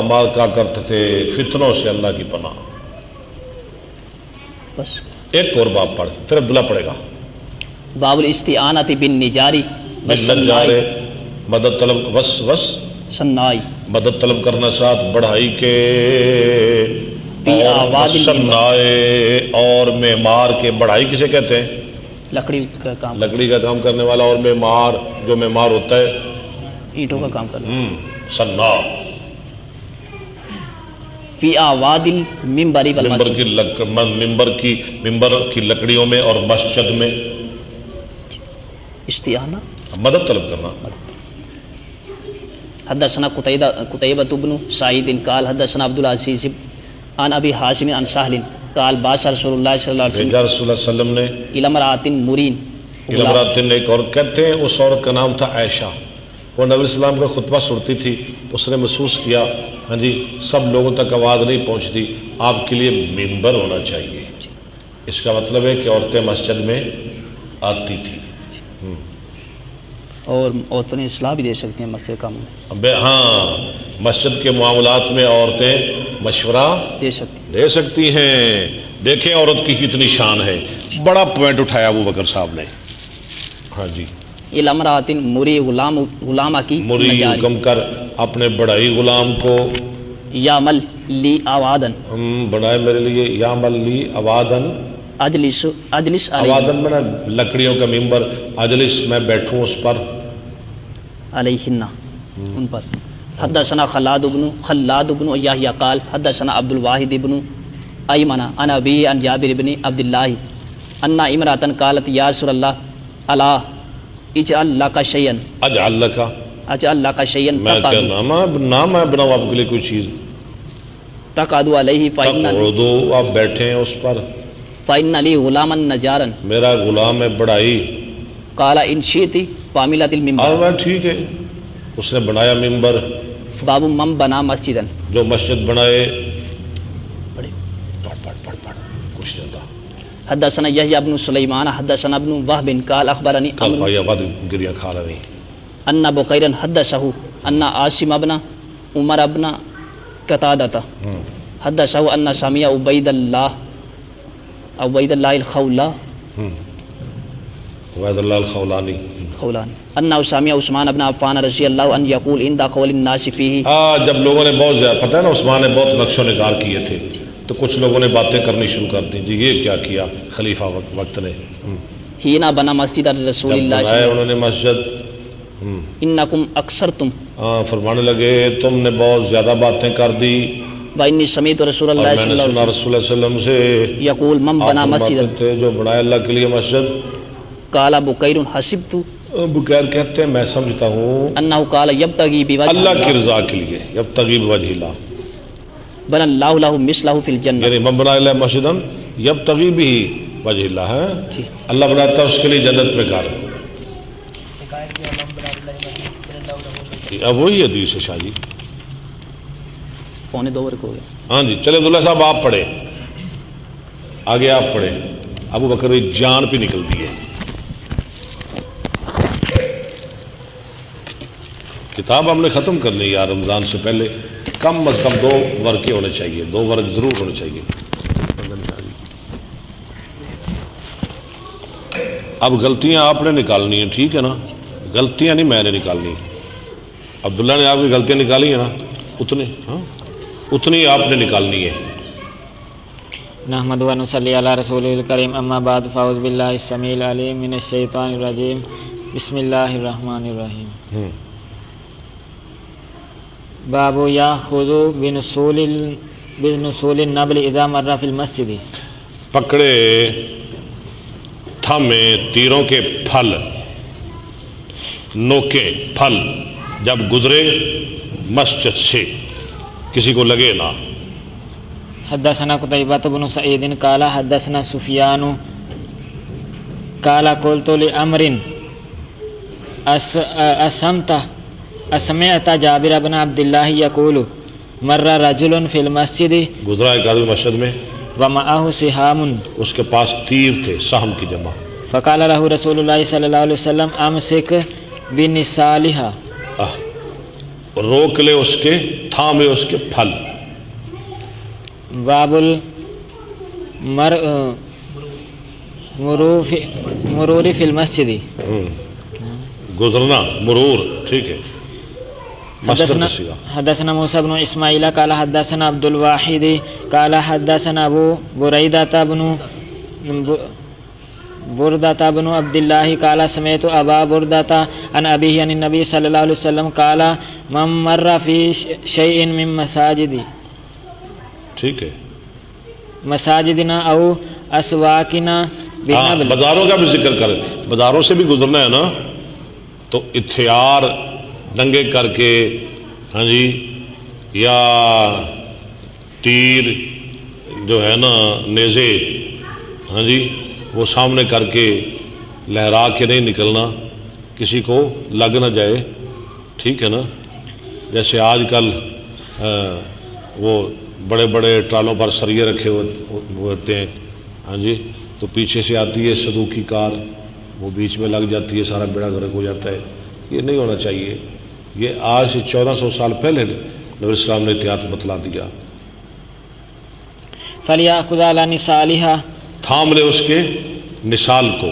مال کا کرتے تھے فتنوں سے اللہ کی پناہ. بس ایک اور باب پڑھ، پھر عبداللہ پڑھے گا. باب الاستعانۃ بالنجاری بالنجارے، مدد طلب. وس سنائی، مدد طلب کرنا ساتھ بڑھائی کے. فی آواد سنائے اور معمار کے. بڑھائی کسے کہتے ہیں؟ لکڑی کا کام، لکڑی کا کام کرنے والا. اور معمار جو معمار ہوتا ہے اینٹوں کا کام کرنا. سنا فی آواد المنبر والمسجد. ممبر کی لکڑیوں میں اور مسجد میں استعانہ مدد طلب کرنا. حدثنا قتيبة بن سعيد قال حدثنا عبد العزيز عن ابي حازم عن سهل قال باس رسول اللہ صلی اللہ علیہ وسلم بھیجا رسول اللہ صلی اللہ علیہ وسلم نے الى امرأة مرین. ایک اور کہتے ہیں اس عورت کا نام تھا عائشہ. وہ نبی السلام کا خطبہ سنتی تھی. اس نے محسوس کیا ہاں جی سب لوگوں تک آواز نہیں پہنچتی، آپ کے لیے ممبر ہونا چاہیے. اس کا مطلب ہے کہ عورتیں مسجد میں آتی تھی. اور عورتیں اصلاح بھی دے سکتی ہیں مسجد کا ہاں، مسجد کے معاملات میں عورتیں مشورہ دے سکتی ہیں. دیکھیں عورت کی کتنی شان ہے. بڑا پوائنٹ اٹھایا ابو بکر صاحب نے. ہاں جی. الامرات مری غلامہ کی مری حکم کر اپنے بڑائی غلام کو. یعمل لی اوادن، بنائے میرے لیے. یعمل لی اوادن، اجلس اوادن میں لکڑیوں کا ممبر. اجلس میں بیٹھوں اس پر. علیہن، ان پر. حدثنا خلاد بن یحییٰ قال حدثنا عبد الواحد بن ایمن عن ابی عن جابر بن عبد اللہ ان امرأة قالت یا رسول اللہ الا اجعل لک شیئا. اجعل لک شیئا میں نام ہے بناؤ آپ کے لیے کوئی چیز. تقعد علیہ تقعدوا، آپ بیٹھے ہیں اس پر. فإن لی غلاما نجارا، میرا غلام ہے بڑائی. قال ان شئت فعملت المنبر. میں ٹھیک ہے. اس نے بنایا ممبر. باب من بنا مسجدا، جو مسجد بنائے. پڑھ کچھ نہیں ہوتا. حدثنا یحییٰ بن سلیمان حدثنا ابن وہب قال اخبرنی گریاں کھا رہی ان بقیرا حدثہ ان عاصم ابن عمر ابن قتادہ حدثہ ان سمع عبید اللہ الخولانی ان سمع عثمان ابن عفان رضی اللہ عنہ یقول عند قول الناس فیہ. جب لوگوں نے بہت زیادہ، پتہ ہے نا عثمان نے بہت نقش و نگار کیے تھے، تو کچھ لوگوں نے باتیں کرنی شروع کر دی. جی یہ کیا کیا خلیفہ وقت نے. ہینا بنا مسجد رسول اللہ صلی اللہ علیہ وسلم، انہوں نے مسجد. انکم اکثرتم، فرمانے لگے تم نے بہت زیادہ باتیں کر دی. وانی سمیت رسول اللہ صلی اللہ علیہ وسلم سے یقول من بنا مسجد، جو بنائے اللہ کے لیے مسجد. قال بقیر حسبت بکیر کہتے ہیں میں سمجھتا ہوں انہ قال یبتغی بوجہ اللہ کی رضا کے لیے، یبتغی بوجہ اللہ، بل اللہ لہ مثلہ فی الجنہ. یعنی من بنا اللہ مسجدن یبتغی بھی وجہ اللہ ہے، جی اللہ بناتا ہے اس کے لیے جنت میں گھر. شکایت کیا امام بنا اللہ مسجد اللہ علیہ اب وہی حدیث ہے شاہ جی. پونے 2 ورک ہو گیا. ہاں جی چلے عبداللہ صاحب آپ پڑھیں، آگے آپ پڑھیں. ابو بکر کی جان پہ نکلتی ہے. کتاب ہم نے ختم کر لی یار رمضان سے پہلے. کم از کم 2 ورقے ہونے چاہیے، 2 ورق ضرور ہونے چاہیے. اب غلطیاں آپ نے نکالنی ہیں، ٹھیک ہے نا؟ غلطیاں نہیں میں نے نکالنی. عبداللہ نے آپ کی غلطیاں نکالی ہیں نا، اتنی آپ نے نکالنی ہے. نحمد و نصلی علی رسول الکریم اما بعد فاعوذ باللہ السمیع العلیم من الشیطان الرجیم بسم اللہ الرحمن الرحیم. باب یاخذ بنصول النبل اذا مر فی المسجد. پکڑے تھامے تیروں کے پھل، نوکے پھل جب گزرے مسجد سے، کسی کو لگے نہ. حدثنا قتيبة بن سعيد قال حدثنا سفيان قال قلت لعمر أسمعت جابر بن عبد الله يقول مر رجل في المسجد گزرا ایک آدمی مسجد میں، ومعه سهام اس کے پاس تیر تھے، سہم کی جمع. فقال له رسول الله صلى الله عليه وسلم امسك بنسالها. روک لے اس کے، تھامے اس کے پھل. باب مرور فی المسجد. گزرنا، مرور، ٹھیک ہے. حدثنا موسى بن اسماعیل قال حدثنا عبد الواحد قال حدثنا ابو بریدہ بردة بن عبد الله قال سمعت ابا بردة عن ابيه عن النبي صلى الله عليه وسلم قال من مر في شيء من مساجد ٹھیک ہے. مساجدنا او اسواقنا بنبل. بازاروں کا بھی ذکر کریں، بازاروں سے بھی گزرنا ہے نا، تو اتھیار ننگے کر کے، ہاں جی، یا تیر جو ہے نا، نیزے، ہاں جی، وہ سامنے کر کے لہرا کے نہیں نکلنا، کسی کو لگ نہ جائے. ٹھیک ہے نا؟ جیسے آج کل وہ بڑے بڑے ٹرالوں پر سریے رکھے ہوتے ہیں، ہاں جی، تو پیچھے سے آتی ہے صدوقی کار، وہ بیچ میں لگ جاتی ہے، سارا بیڑا غرق ہو جاتا ہے. یہ نہیں ہونا چاہیے. یہ آج سے 1400 سال پہلے نبی السلام نے احتیاط بتلا دیا. فلیاخذ علی نسالها. تھام لے اس کے نسال کو.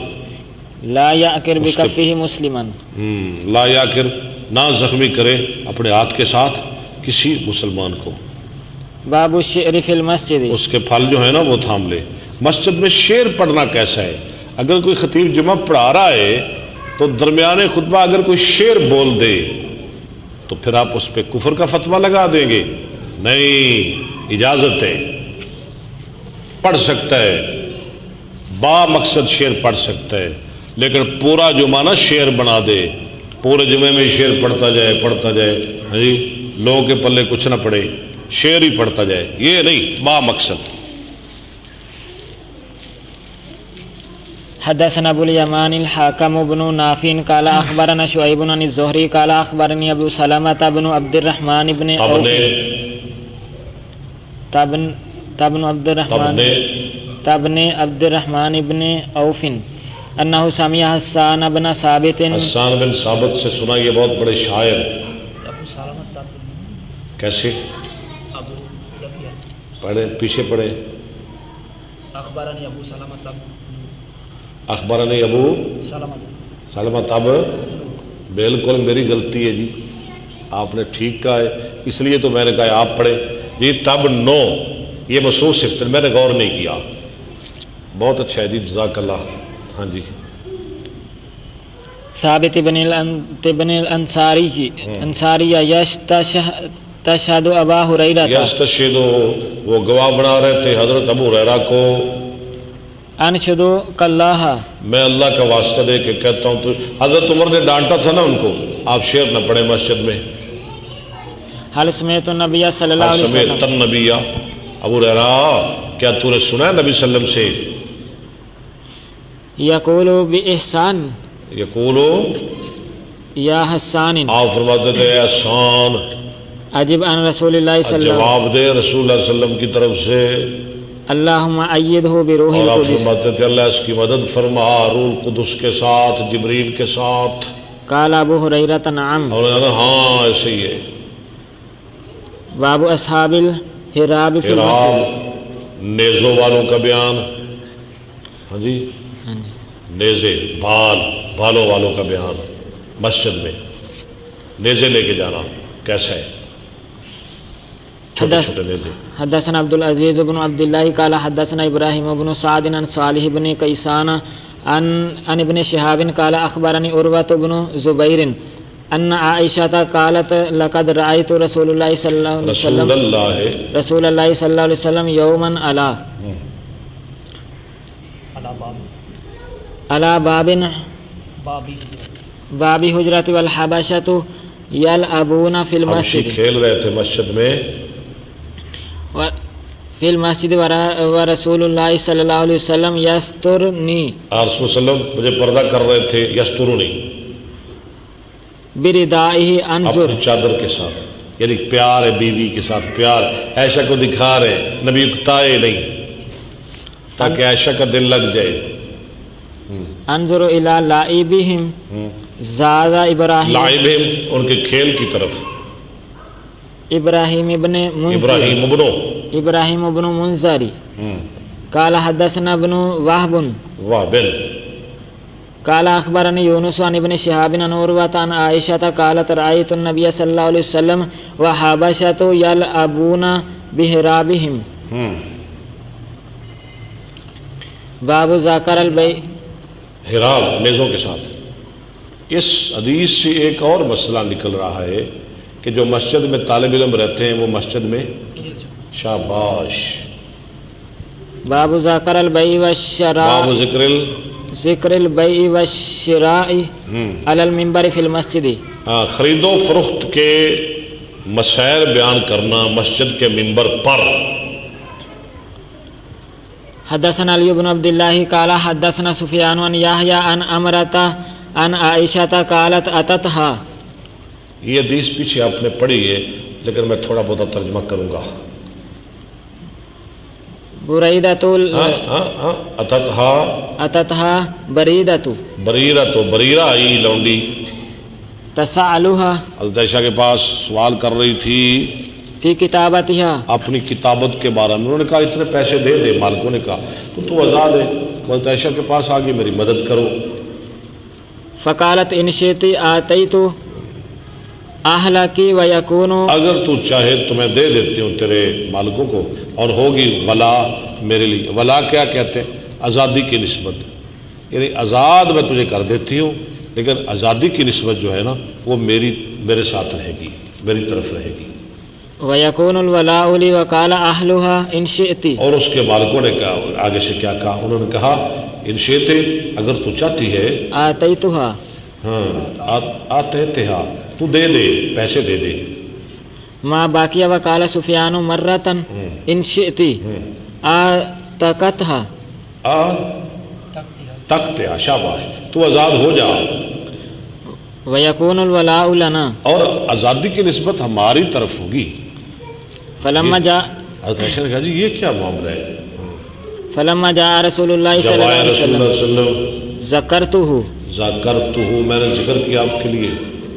لا یعکر بکفہ مسلما. لا یعکر، نہ زخمی کرے اپنے ہاتھ کے ساتھ کسی مسلمان کو. باب الشعر فی المسجد. اس کے پھل جو ہے نا وہ تھام لے. مسجد میں شعر پڑھنا کیسا ہے؟ اگر کوئی خطیب جمعہ پڑھا رہا ہے تو درمیان خطبہ اگر کوئی شعر بول دے تو پھر آپ اس پہ کفر کا فتویٰ لگا دیں گے؟ نہیں، اجازت ہے، پڑھ سکتا ہے، با مقصد شعر پڑھ سکتا ہے، لیکن پورا جمعہ نہ شعر بنا دے، پورے جمعے میں شعر پڑھتا جائے، ہاں جی، لوگوں کے پلے کچھ نہ پڑے، شعر ہی پڑھتا جائے، یہ نہیں، با مقصد. حدثنا ابو الیمان الحاکم بن نافع قال اخبرنا شعیب عن الزہری قال اخبرني ابو سلمة بن عبد الرحمن بن عوف تبن عبد الرحمن بن عوف انه سمع حسان بن ثابت. حسان بن ثابت سے سنا، یہ بہت بڑے شاعر. ابو سلمہ کیسے ابو ربیعہ پڑھے؟ پیچھے پڑھے. اخبرني ابو سلمہ اخبرني ابو سلمہ. تب بالکل میری غلطی ہے جی، آپ نے ٹھیک کہا ہے، اس لیے تو میں نے کہا آپ پڑھے جی. تب نو، یہ مخصوص صفت، میں نے غور نہیں کیا. بہت اچھا ہے جی، جزاک اللہ. ہاں جی. ثابت بن الانصاری یستشہد ابا ہریرہ. یستشہد، وہ گواہ بنا رہے تھے حضرت ابو ہریرہ کو. انشدو کاللہ میں اللہ کا واسطہ دے کے کہتا ہوں تو حضرت عمر نے ڈانٹا تھا نا ان کو آپ شعر نہ پڑھیں مسجد میں حل سمیت النبی صلی اللہ علیہ سمیت وسلم النبی ابو ہریرہ کیا تو نے سنا ہے نبی صلی اللہ علیہ وسلم سے یقول باحسان یقولو یا حسان آپ فرماتے تھے اے احسان عجب ان رسول اللہ صلی اللہ جواب دے رسول اللہ صلی اللہ علیہ وسلم کی طرف سے اللہم ایدہ بروح اور آپ القدس فرماتے تھے اللہ اس کی مدد فرما روح القدس کے ساتھ جبریل کے ساتھ قال ابو ہریرہ نعم اور ہاں ایسے ہی ہے باب اصحاب الحراب فی حراب المسجد نیزوں والوں کا بیان ہاں جی نیزے بالوں والوں کا بیان مسجد میں نیزے لے کے جانا کیسا ہے چھوٹے چھوٹے نیزے حدثنا عبد العزیز بن عبد اللہ قال حدثنا ابراہیم بن سعد عن صالح بن کیسان عن ابن شہاب قال اخبرني عروة بن زبیر ان عائشہ قالت لقد رأيت رسول اللہ صلی اللہ علیہ وسلم رسول اللہ صلی اللہ علیہ وسلم یوما علی باب بابی حجرت والحبشۃ یلعبون فی حبشی المسجد کھیل رہے تھے مسجد میں فی المسجد ورسول اللہ صلی اللہ علیہ وسلم یسترنی آپ صلی اللہ علیہ وسلم مجھے پردہ کر رہے تھے یسترونی بردائہ انظر اپنی چادر کے ساتھ یعنی پیار ہے بیوی کے ساتھ پیار عائشہ کو دکھا رہے نبی اکتائے نہیں تاکہ عائشہ کا دل لگ جائے انظر الی لائبہم زاد ابراہیم لائبہم ان کے کھیل کی طرف ابراہیم ابن منذر ابراہیم ابن منذری قال حدثنا ابن وہب واہ بن قال اخبرني يونس عن ابن شهاب عن عروة عن عائشة قالت رأيت النبي صلى الله عليه وسلم وحبشة يلعبون بحرابهم باب ذکر البیع حراب نیزوں کے ساتھ اس حدیث سے ایک اور مسئلہ نکل رہا ہے کہ جو مسجد میں طالب علم رہتے ہیں وہ مسجد میں شاباش باب ذکر البیع والشراء باب ذکر البیع والشراء علی المنبر فی المسجد خرید و فروخت کے مسائل بیان کرنا مسجد کے منبر پر حدثنا علی بن عبد اللہ قال حدثنا سفیان عن یحیی عن عمرة عن عائشة قالت اتتها یہ حدیث پیچھے آپ نے پڑھی ہے لیکن میں تھوڑا بہت ترجمہ کروں گا بریدۃ اتتها بریدۃ بریرہ آئی لونڈی تسألها حضرت عائشہ کے پاس سوال کر رہی تھی فی کتابتها اپنی کتابت کے بارے میں انہوں نے کہا اتنے پیسے دے دے مالکوں نے کہا تو آزاد ہے حضرت عائشہ کے پاس آگے میری مدد کرو فقالت ان شئت آتیت اہلکی ویکون اگر تو چاہے تو میں دے دیتی ہوں تیرے مالکوں کو اور ہوگی ولا میرے لیے ولا کیا کہتے ہیں آزادی کی نسبت یعنی آزاد میں تجھے کر دیتی ہوں لیکن آزادی کی نسبت جو ہے نا وہ میرے ساتھ رہے گی میری طرف رہے گی وَيَكُونُ الْوَلَاءُ لِي وَقَالَ أَهْلُهَا إِنْ شِئْتِ اور اس کے مالکوں نے کہا آگے سے کیا کہا انہوں نے کہا ان شئت اگر تو چاہتی ہے آتیتها ہاں آتیتها تو دے دے پیسے دے دے ما باقی وقال سفیان مرتن ان شئت آتقتها تقتها شاباش تو آزاد ہو جا وَيَكُونُ الْوَلَاءُ لَنَا اور آزادی کی نسبت ہماری طرف ہوگی فلما جاء حضرت عائشہ نے کہا جی یہ کیا معاملہ ہے فلما جاء رسول اللہ صلی اللہ علیہ وسلم ذکرتہ میں نے ذکر کیا آپ کے لیے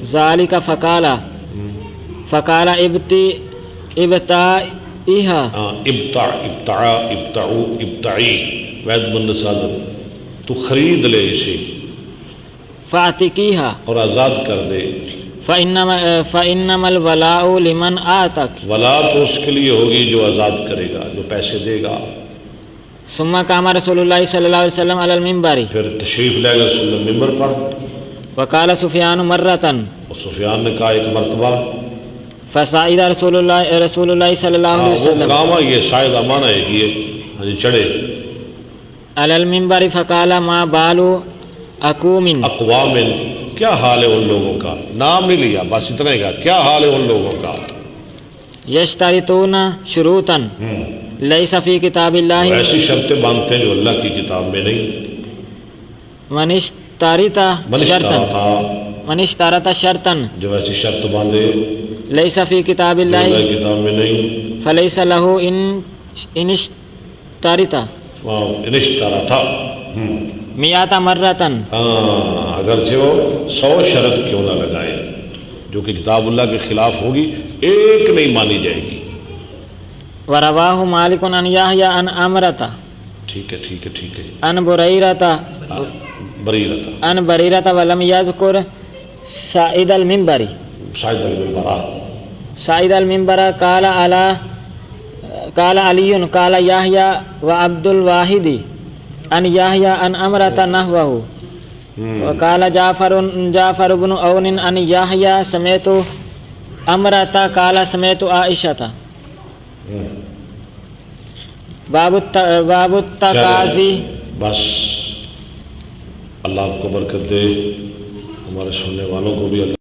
ذالک فقال ابتعی وید من سعادت تو خرید لے اسے فاتقیہا اور آزاد کر دے فَإِنَّمَا الْوَلَاءُ لِمَنْ آتَكَ ولا تو اس کے لیے ہوگی جو آزاد کرے گا جو پیسے دے گا ثم قام رسول اللہ صلی اللہ علیہ وسلم علی المنبر پھر تشریف لے گا رسول اللہ ممبر پر وقال سفیان مرتن اور سفیان نے کہا ایک مرتبہ فصعد رسول اللہ صلی اللہ علیہ وہ وسلم کام یہ شاید امانہ ہے کہ یہ چڑھے علی المنبر فقال ما بال اقوم اقوام، کیا حال ہے ان لوگوں کا، نام نہیں لیا، بس اتنا ہی کہا کیا حال ہے ان لوگوں کا، یشترطون شروطا لیس فی کتاب اللہ ایسی شرطیں باندھتے ہیں جو اللہ کی کتاب میں نہیں، من اشترط شرطا من اشترط شرطا جو ایسی شرط باندھے لیس فی کتاب جو اللہ اللہ کی کتاب میں نہیں، فلیس له ان اشترط انشترا تھا میات مرتن اگرچہ وہ 100 شرط کیوں نہ لگائے جو کہ کتاب اللہ کے خلاف ہوگی، ایک نہیں مانی جائے گی۔ ورواہ مالک عن یحییٰ عن عمرۃ ٹھیک ہے ٹھیک ہے ٹھیک ہے، عن بریرۃ بریرتا عن بریرۃ ولم یذکر صاعد المنبر شاید المنبرہ، صاعد المنبر قال علی قال یحییٰ وعبد الواحد عن یحییٰ عن عمرۃ نحوہ وقال جعفر بن عون عن یحییٰ سمعت عمرۃ قال سمعت عائشۃ۔ باب التقاضی۔ بس اللہ آپ کو برکت دے، ہمارے سننے والوں کو بھی اللہ